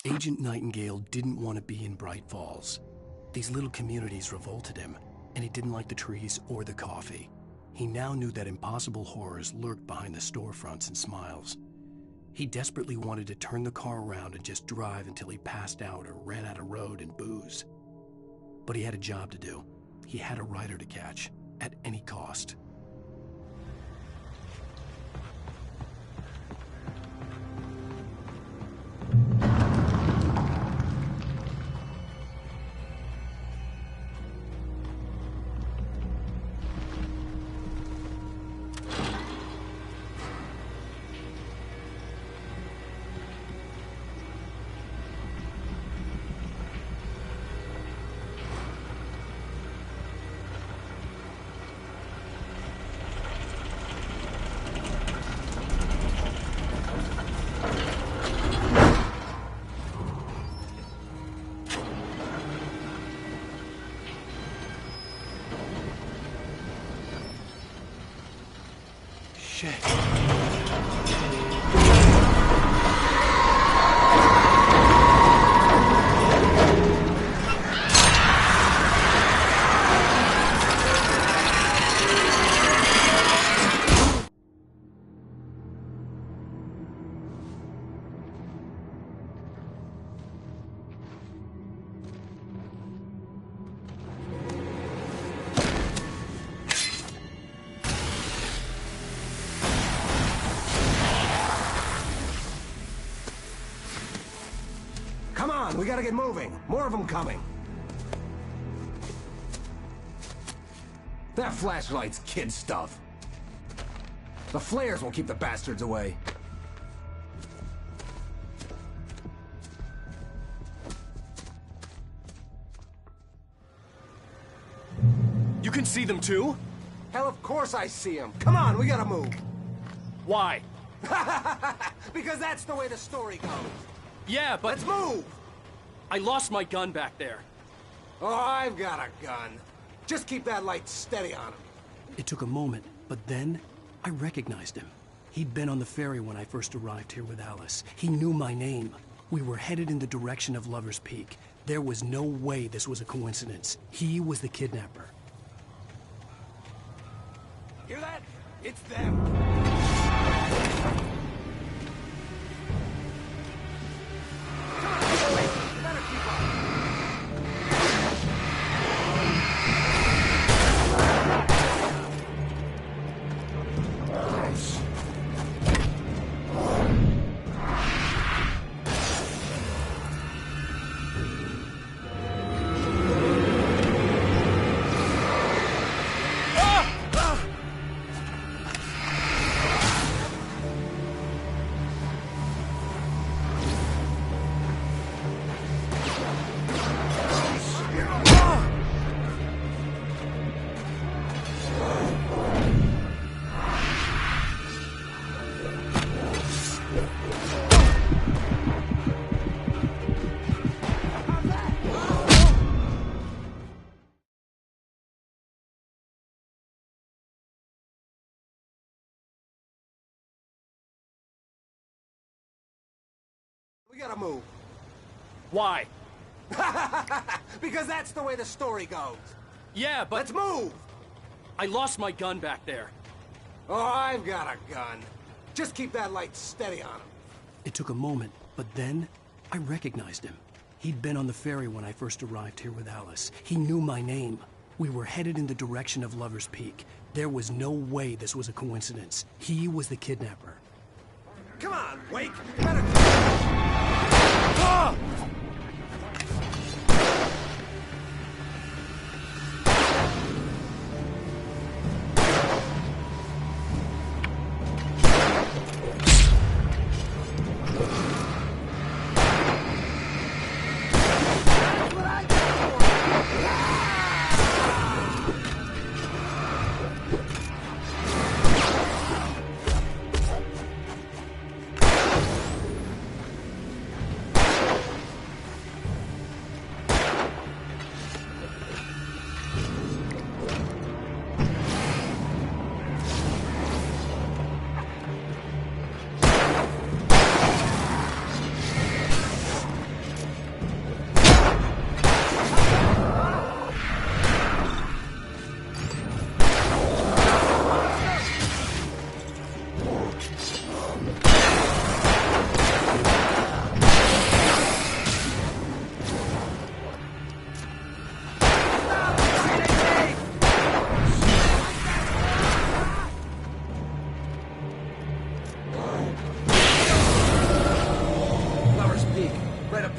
Agent Nightingale didn't want to be in Bright Falls. These little communities revolted him, and he didn't like the trees or the coffee. He now knew that impossible horrors lurked behind the storefronts and smiles. He desperately wanted to turn the car around and just drive until he passed out or ran out of road and booze. But he had a job to do. He had a rider to catch, at any cost. shit. Come on, we gotta get moving. More of them coming. That flashlight's kid stuff. The flares will keep the bastards away. You can see them too? Hell, of course I see them. Come on, we gotta move. Why? Because that's the way the story goes. Yeah, but... Let's move! I lost my gun back there. Oh, I've got a gun. Just keep that light steady on him. It took a moment, but then I recognized him. He'd been on the ferry when I first arrived here with Alice. He knew my name. We were headed in the direction of Lover's Peak. There was no way this was a coincidence. He was the kidnapper. Hear that? It's them. We gotta move. Why? Because that's the way the story goes. Yeah, but... Let's move! I lost my gun back there. Oh, I've got a gun. Just keep that light steady on him. It took a moment, but then I recognized him. He'd been on the ferry when I first arrived here with Alice. He knew my name. We were headed in the direction of Lover's Peak. There was no way this was a coincidence. He was the kidnapper. Come on, Wake! You better... Ah!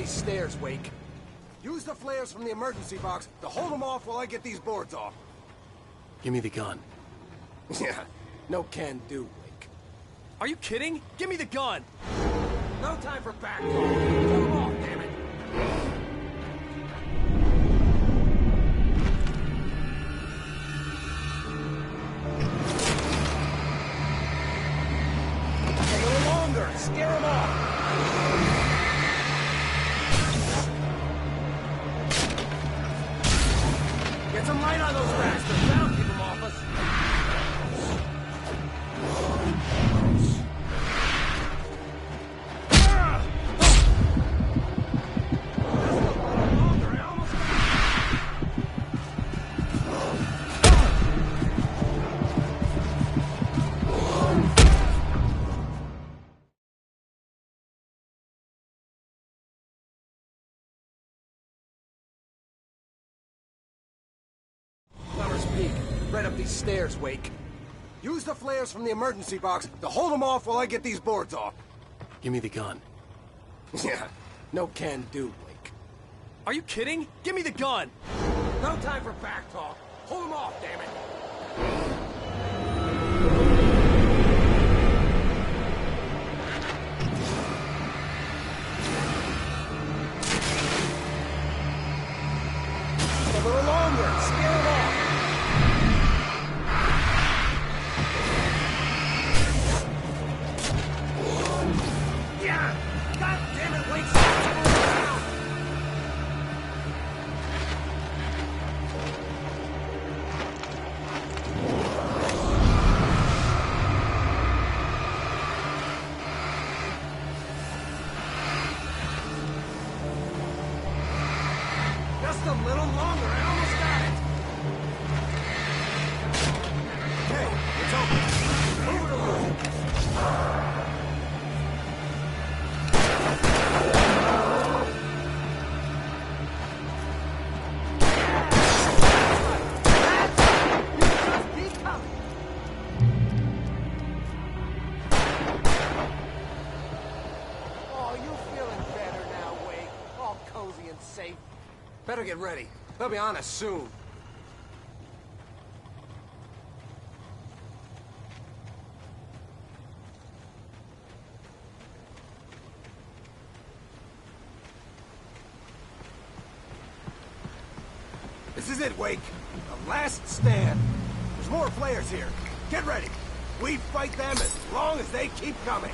Stairs, Wake. Use the flares from the emergency box to hold them off while I get these boards off. Give me the gun. Yeah, no can do, Wake. Are you kidding? Give me the gun! No time for back talk. Pull them off, damn it. A little longer. Scare them off. Get some light on those bastards. That'll keep them off us. Right up these stairs, Wake. Use the flares from the emergency box to hold them off while I get these boards off. Give me the gun. Yeah, no can do, Wake. Are you kidding? Give me the gun! No time for back talk. Hold them off, damn it! A little longer. Scare it off. Yeah! God damn it, Wake! Stop around! Just a little longer. I almost got it. Okay, it's open. Move it along. Oh, you feeling better now, Wake? All cozy and safe. Better get ready. They'll be on us soon. This is it, Wake. The last stand. There's more flares here. Get ready. We fight them as long as they keep coming.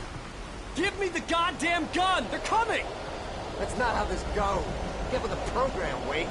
Give me the goddamn gun! They're coming! That's not how this goes. Get with the program, Wake.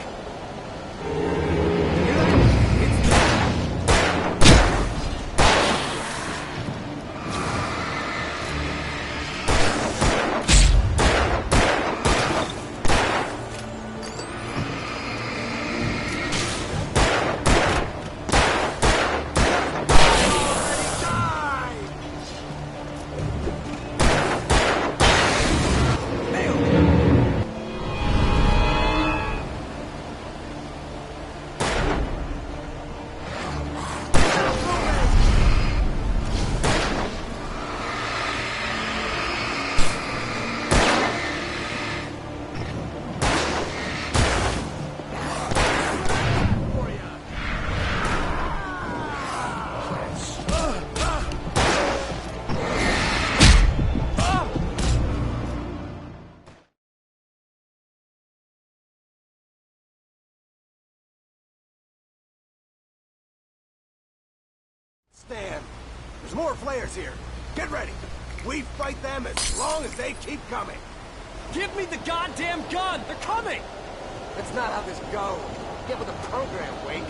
Stand. There's more flares here. Get ready. We fight them as long as they keep coming. Give me the goddamn gun! They're coming! That's not how this goes. Get with the program, Wake.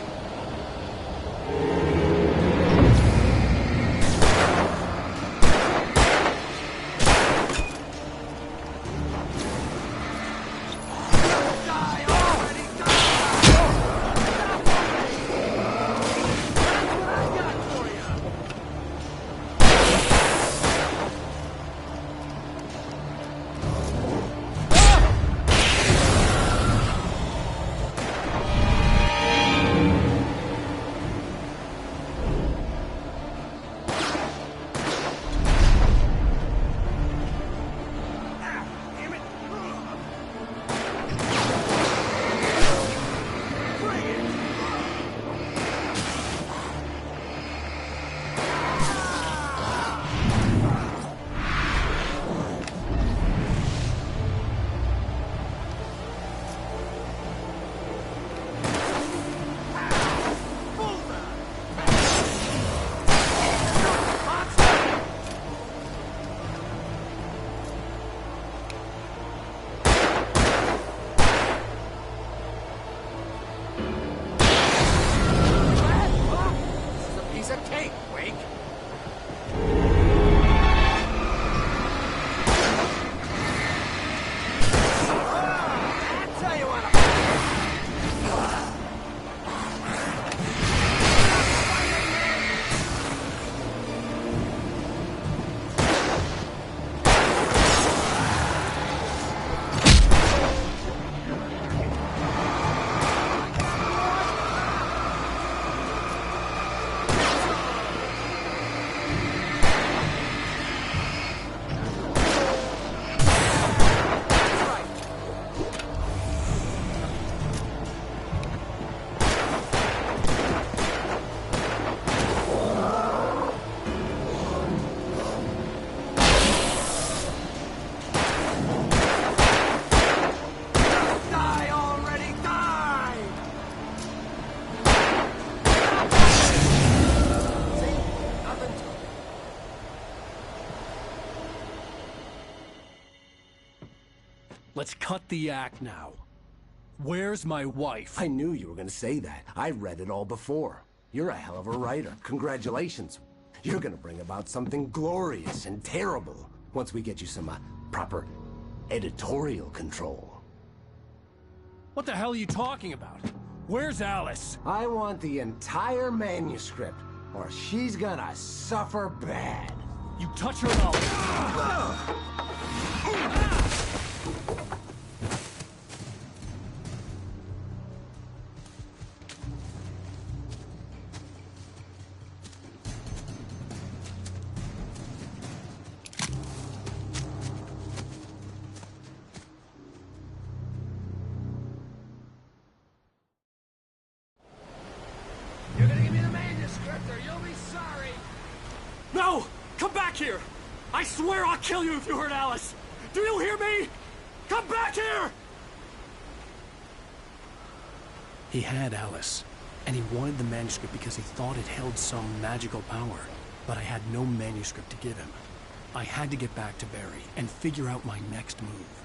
let's cut the act now. Where's my wife? I knew you were gonna say that. I read it all before. You're a hell of a writer. Congratulations. You're gonna bring about something glorious and terrible once we get you some proper editorial control. What the hell are you talking about? Where's Alice? I want the entire manuscript, or she's gonna suffer bad. You touch her now. You're gonna give me the manuscript or you'll be sorry. No! Come back here! I swear I'll kill you if you hurt Alice! Do you hear me? Come back here! He had Alice, and he wanted the manuscript because he thought it held some magical power. But I had no manuscript to give him. I had to get back to Barry and figure out my next move.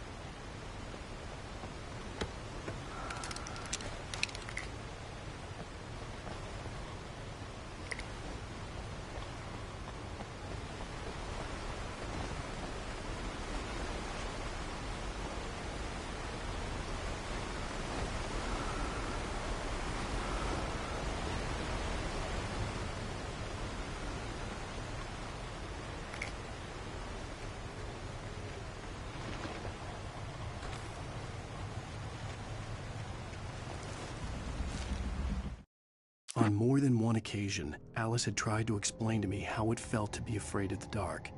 On more than one occasion, Alice had tried to explain to me how it felt to be afraid of the dark.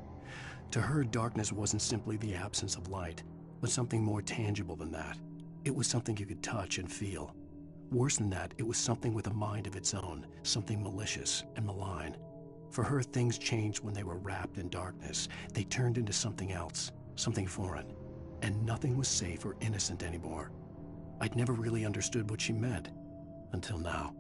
To her, darkness wasn't simply the absence of light, but something more tangible than that. It was something you could touch and feel. Worse than that, it was something with a mind of its own, something malicious and malign. For her, things changed when they were wrapped in darkness. They turned into something else, something foreign, and nothing was safe or innocent anymore. I'd never really understood what she meant, until now.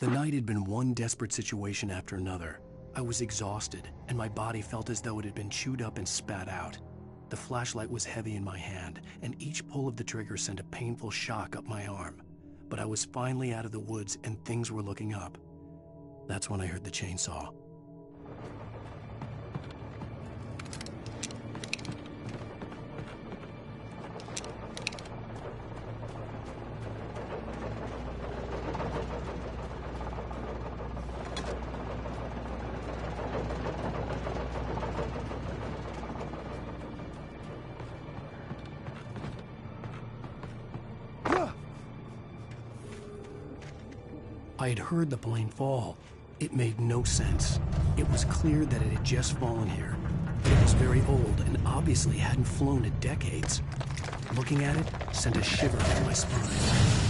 The night had been one desperate situation after another. I was exhausted, and my body felt as though it had been chewed up and spat out. The flashlight was heavy in my hand, and each pull of the trigger sent a painful shock up my arm. But I was finally out of the woods, and things were looking up. That's when I heard the chainsaw. I had heard the plane fall. It made no sense. It was clear that it had just fallen here. It was very old and obviously hadn't flown in decades. Looking at it sent a shiver down my spine.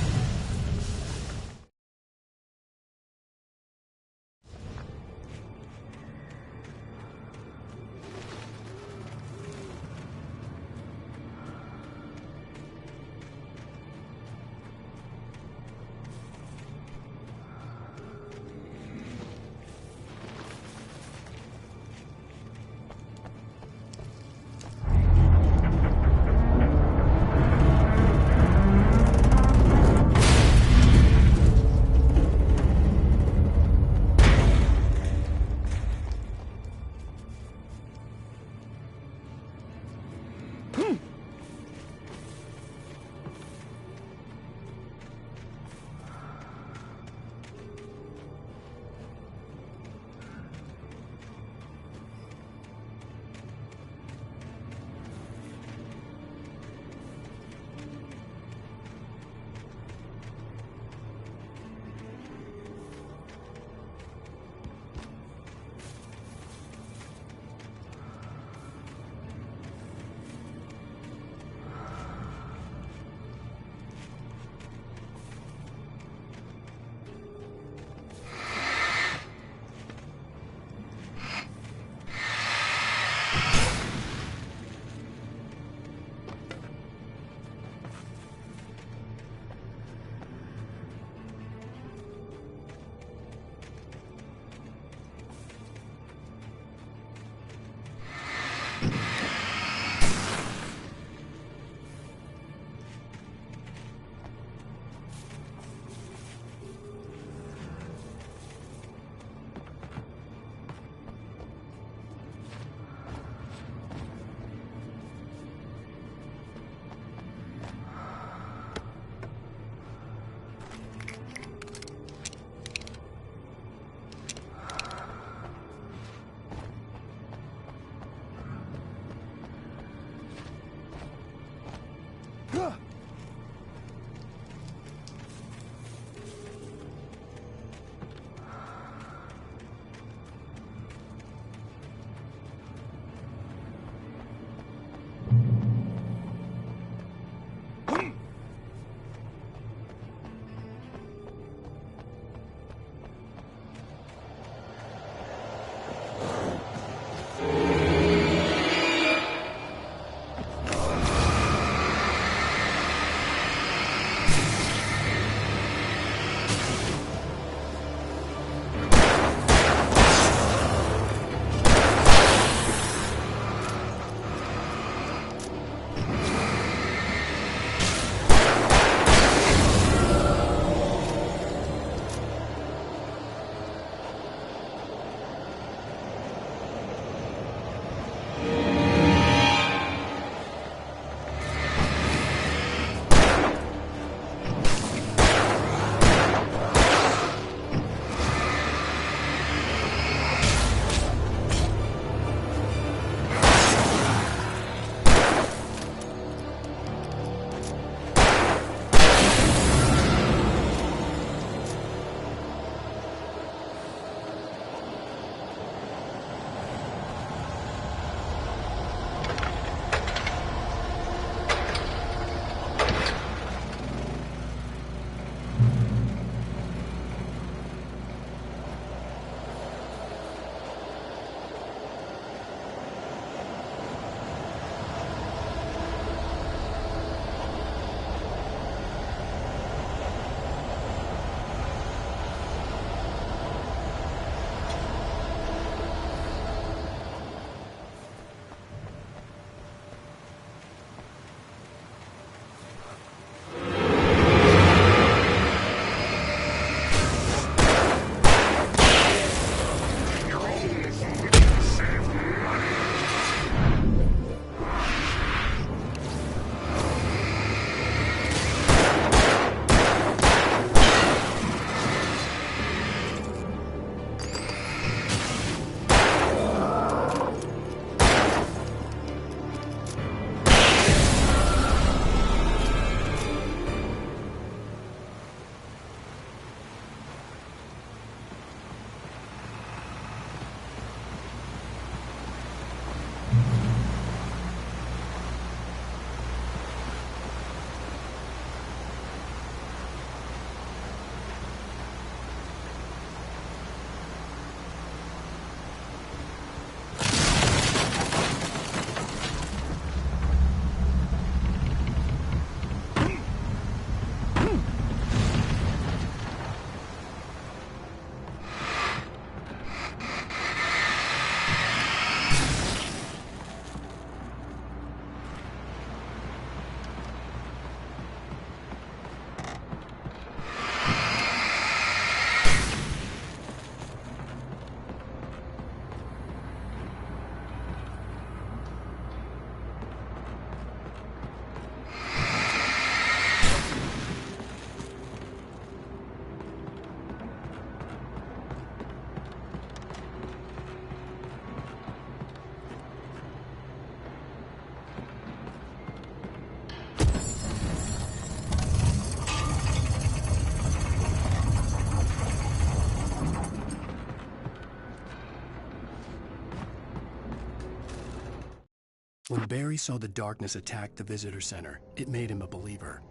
When Barry saw the darkness attack the visitor center, it made him a believer.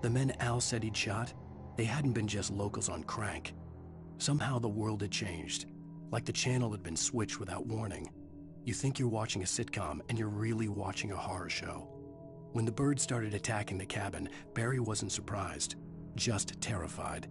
The men Al said he'd shot, they hadn't been just locals on crank. Somehow the world had changed, like the channel had been switched without warning. You think you're watching a sitcom, and you're really watching a horror show. When the birds started attacking the cabin, Barry wasn't surprised, just terrified.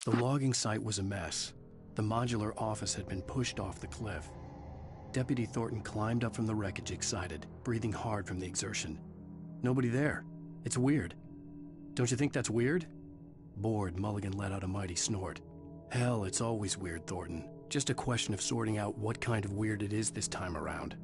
The logging site was a mess. The modular office had been pushed off the cliff. Deputy Thornton climbed up from the wreckage excited, breathing hard from the exertion. Nobody there. It's weird. Don't you think that's weird? Bored, Mulligan let out a mighty snort. Hell, it's always weird, Thornton. Just a question of sorting out what kind of weird it is this time around.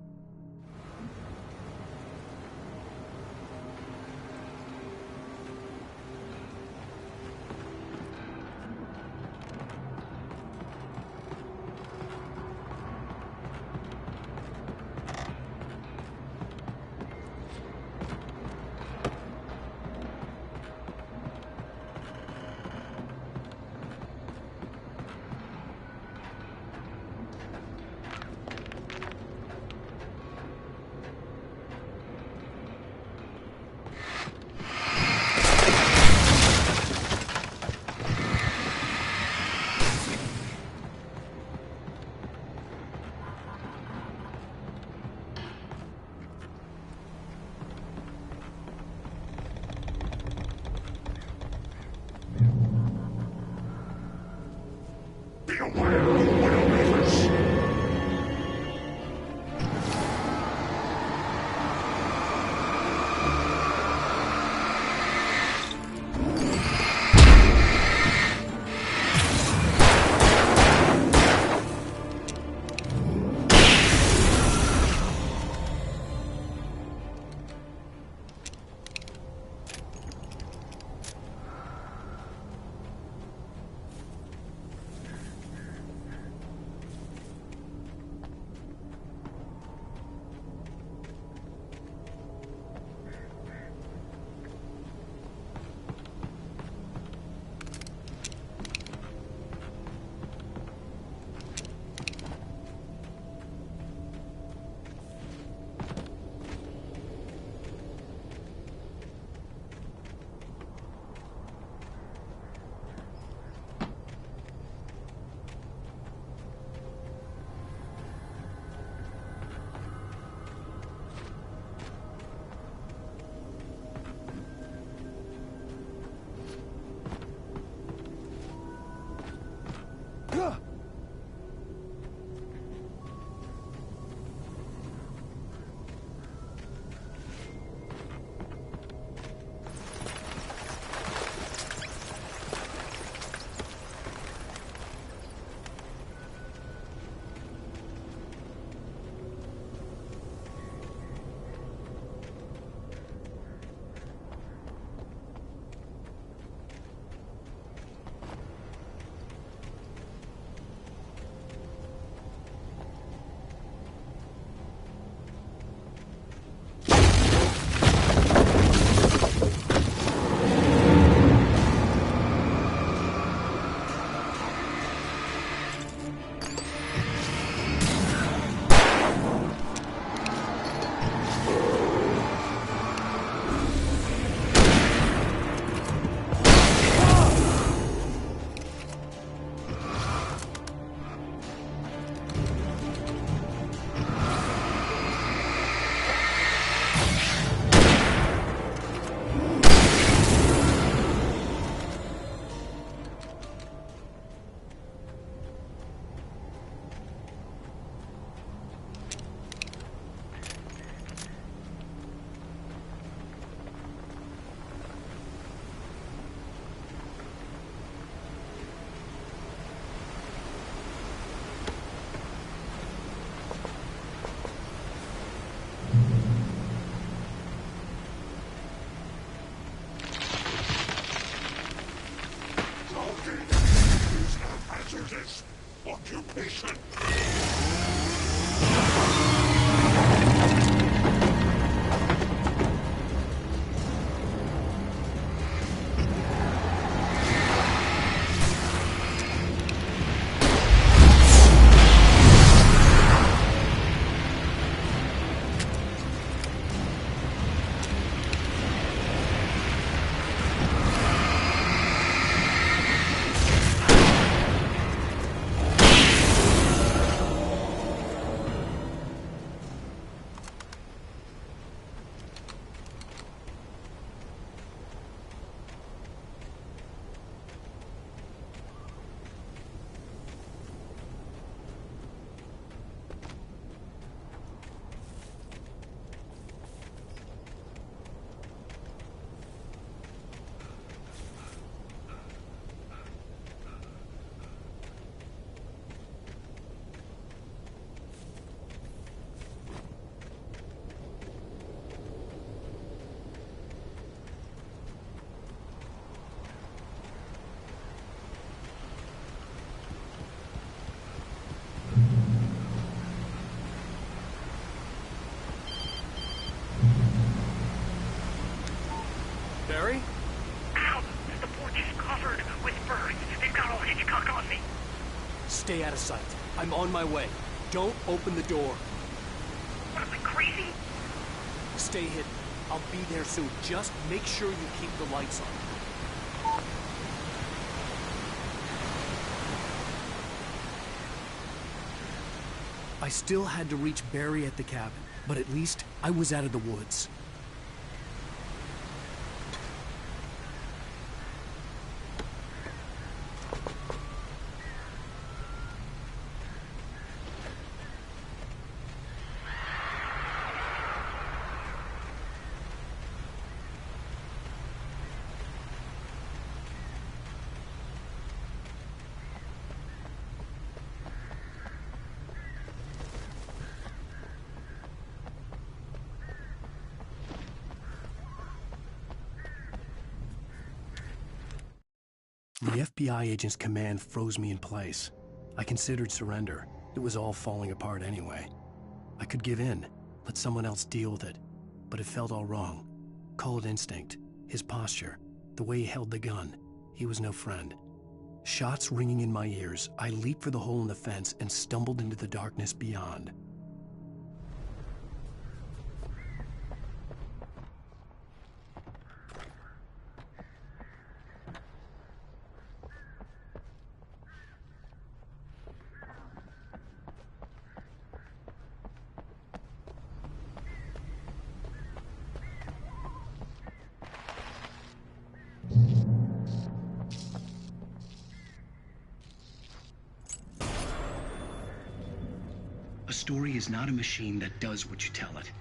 of sight. I'm on my way. Don't open the door. What am I, crazy? Stay hidden. I'll be there soon. Just make sure you keep the lights on. I still had to reach Barry at the cabin, but at least I was out of the woods. The FBI agent's command froze me in place. I considered surrender. It was all falling apart anyway. I could give in, let someone else deal with it. But it felt all wrong. Call it instinct, his posture, the way he held the gun. He was no friend. Shots ringing in my ears, I leaped for the hole in the fence and stumbled into the darkness beyond. A story is not a machine that does what you tell it.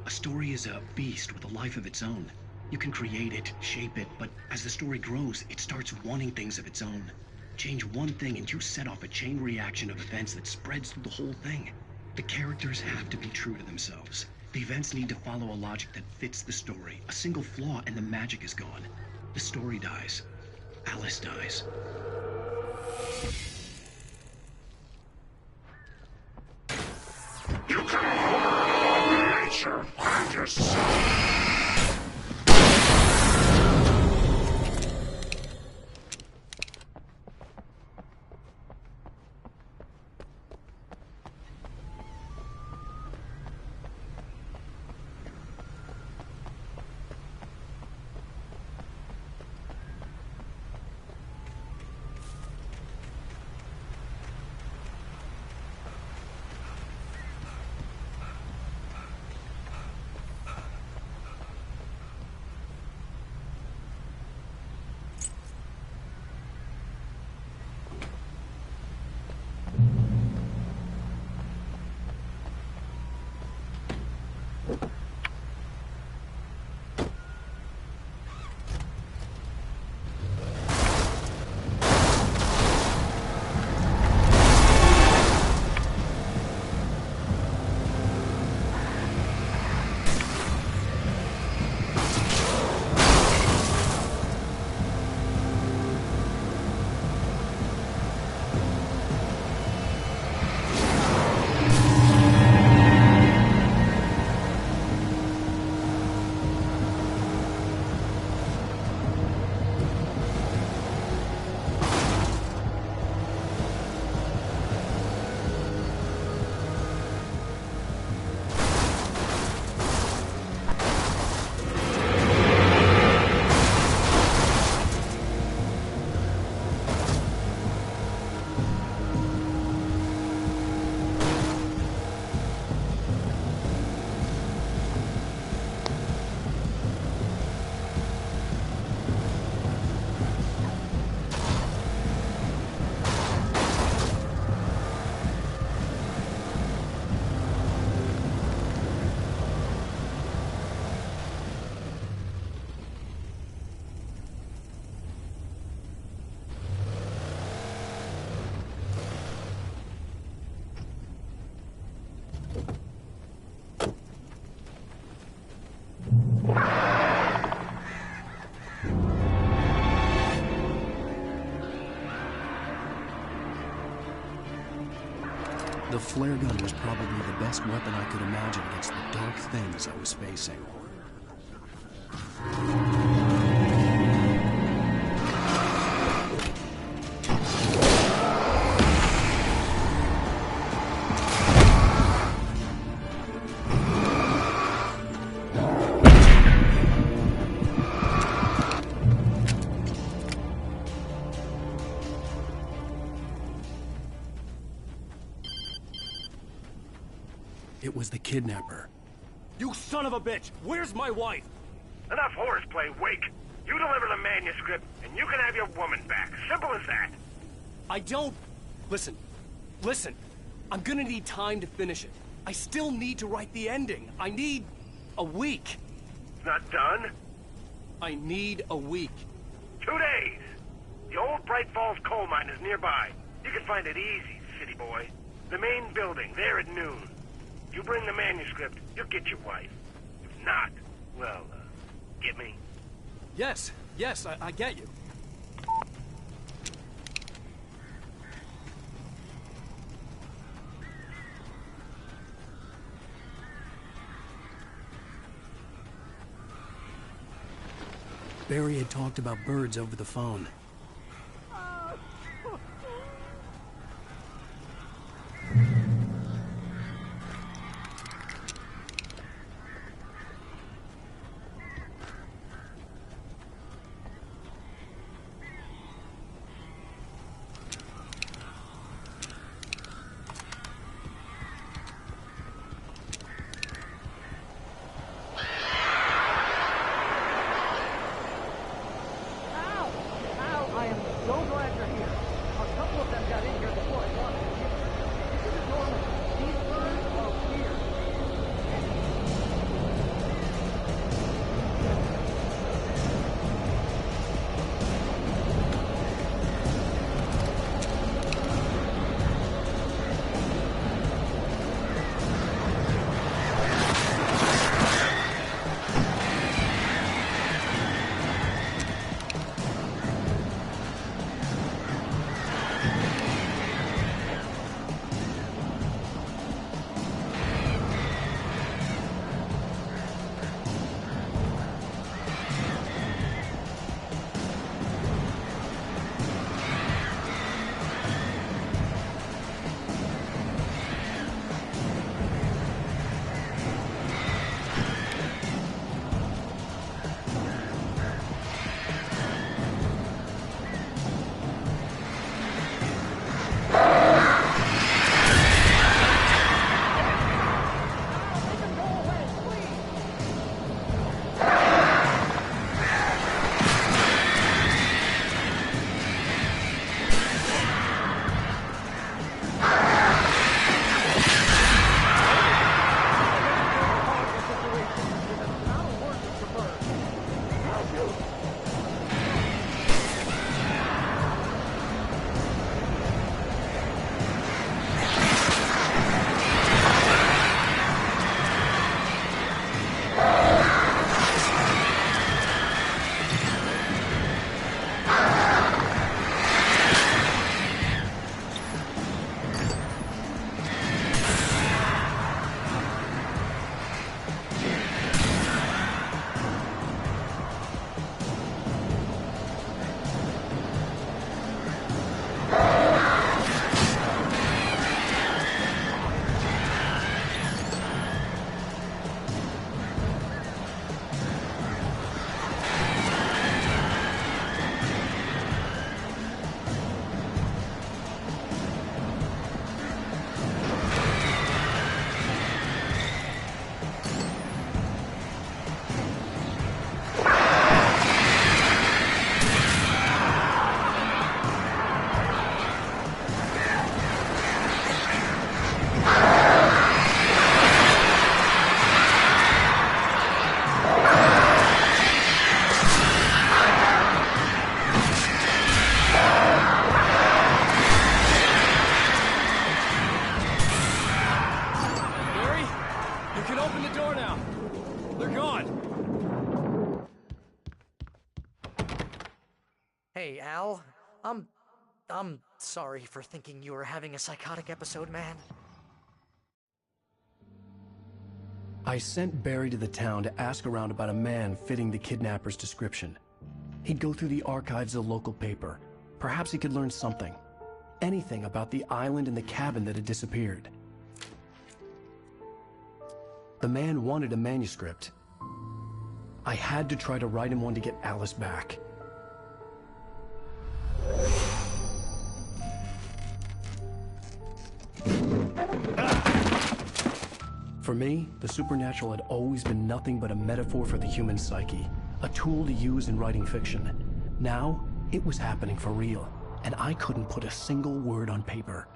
A story is a beast with a life of its own. You can create it, shape it, but as the story grows, it starts wanting things of its own. Change one thing and you set off a chain reaction of events that spreads through the whole thing. The characters have to be true to themselves. The events need to follow a logic that fits the story. A single flaw and the magic is gone. The story dies. Alice dies. You can hold nature and yourself. The flare gun was probably the best weapon I could imagine against the dark things I was facing. It was the kidnapper. You son of a bitch! Where's my wife? Enough horseplay, Wake. You deliver the manuscript, and you can have your woman back. Simple as that. I don't... Listen. I'm gonna need time to finish it. I still need to write the ending. I need a week. It's not done? I need a week. 2 days. The old Bright Falls coal mine is nearby. You can find it easy, city boy. The main building, there at noon. You bring the manuscript, you'll get your wife. If not, well, get me? Yes, I get you. Barry had talked about birds over the phone. Hey, Al. I'm sorry for thinking you were having a psychotic episode, man. I sent Barry to the town to ask around about a man fitting the kidnapper's description. He'd go through the archives of the local paper. Perhaps he could learn something. Anything about the island and the cabin that had disappeared. The man wanted a manuscript. I had to try to write him one to get Alice back. For me, the supernatural had always been nothing but a metaphor for the human psyche, a tool to use in writing fiction. Now, it was happening for real, and I couldn't put a single word on paper.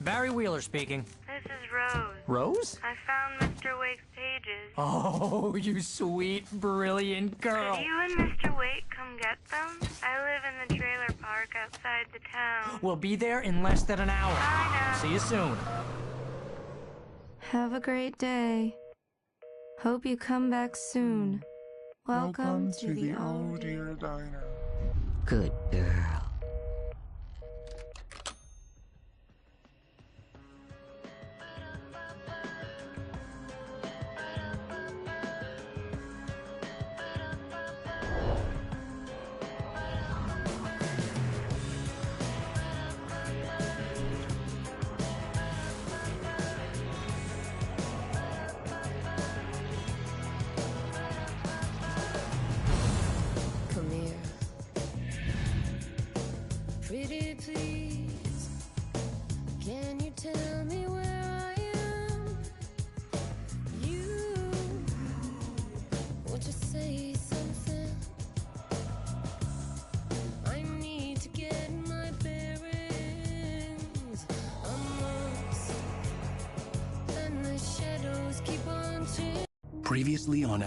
Barry Wheeler speaking. This is Rose. Rose? I found Mr. Wake's pages. Oh, you sweet, brilliant girl. Could you and Mr. Wake come get them? I live in the trailer park outside the town. We'll be there in less than an hour. Bye now. See you soon. Have a great day. Hope you come back soon. Welcome to the Old Deer Diner. Good girl. Pretty please, can you tell me where I am? You, won't you say something? I need to get my bearings. I'm lost, and the shadows keep on chasing. Previously on